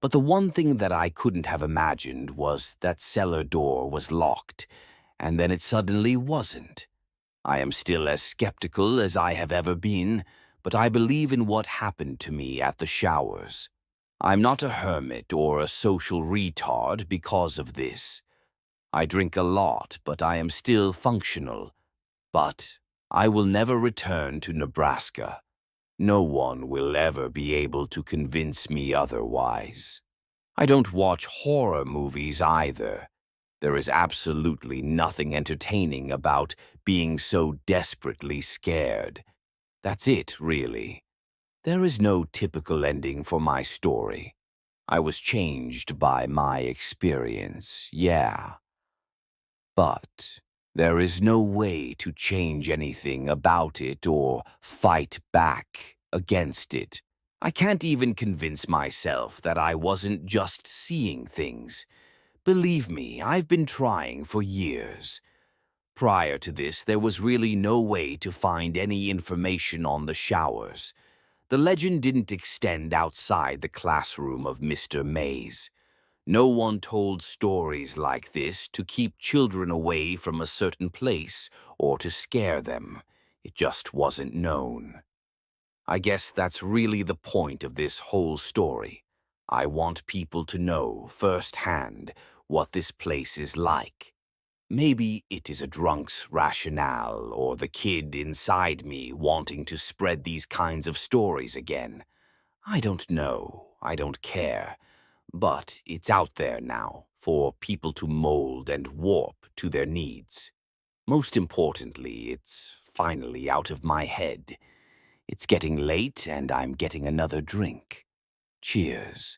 But the one thing that I couldn't have imagined was that cellar door was locked, and then it suddenly wasn't. I am still as skeptical as I have ever been, but I believe in what happened to me at the showers. I'm not a hermit or a social retard because of this. I drink a lot, but I am still functional. But I will never return to Nebraska. No one will ever be able to convince me otherwise. I don't watch horror movies either. There is absolutely nothing entertaining about being so desperately scared. That's it, really. There is no typical ending for my story. I was changed by my experience, yeah. But There is no way to change anything about it or fight back against it. I can't even convince myself that I wasn't just seeing things. Believe me, I've been trying for years. Prior to this, there was really no way to find any information on the showers. The legend didn't extend outside the classroom of Mr. Mays. No one told stories like this to keep children away from a certain place or to scare them. It just wasn't known. I guess that's really the point of this whole story. I want people to know firsthand what this place is like. Maybe it is a drunk's rationale or the kid inside me wanting to spread these kinds of stories again. I don't know. I don't care. But it's out there now for people to mold and warp to their needs. Most importantly, it's finally out of my head. It's getting late and I'm getting another drink. Cheers.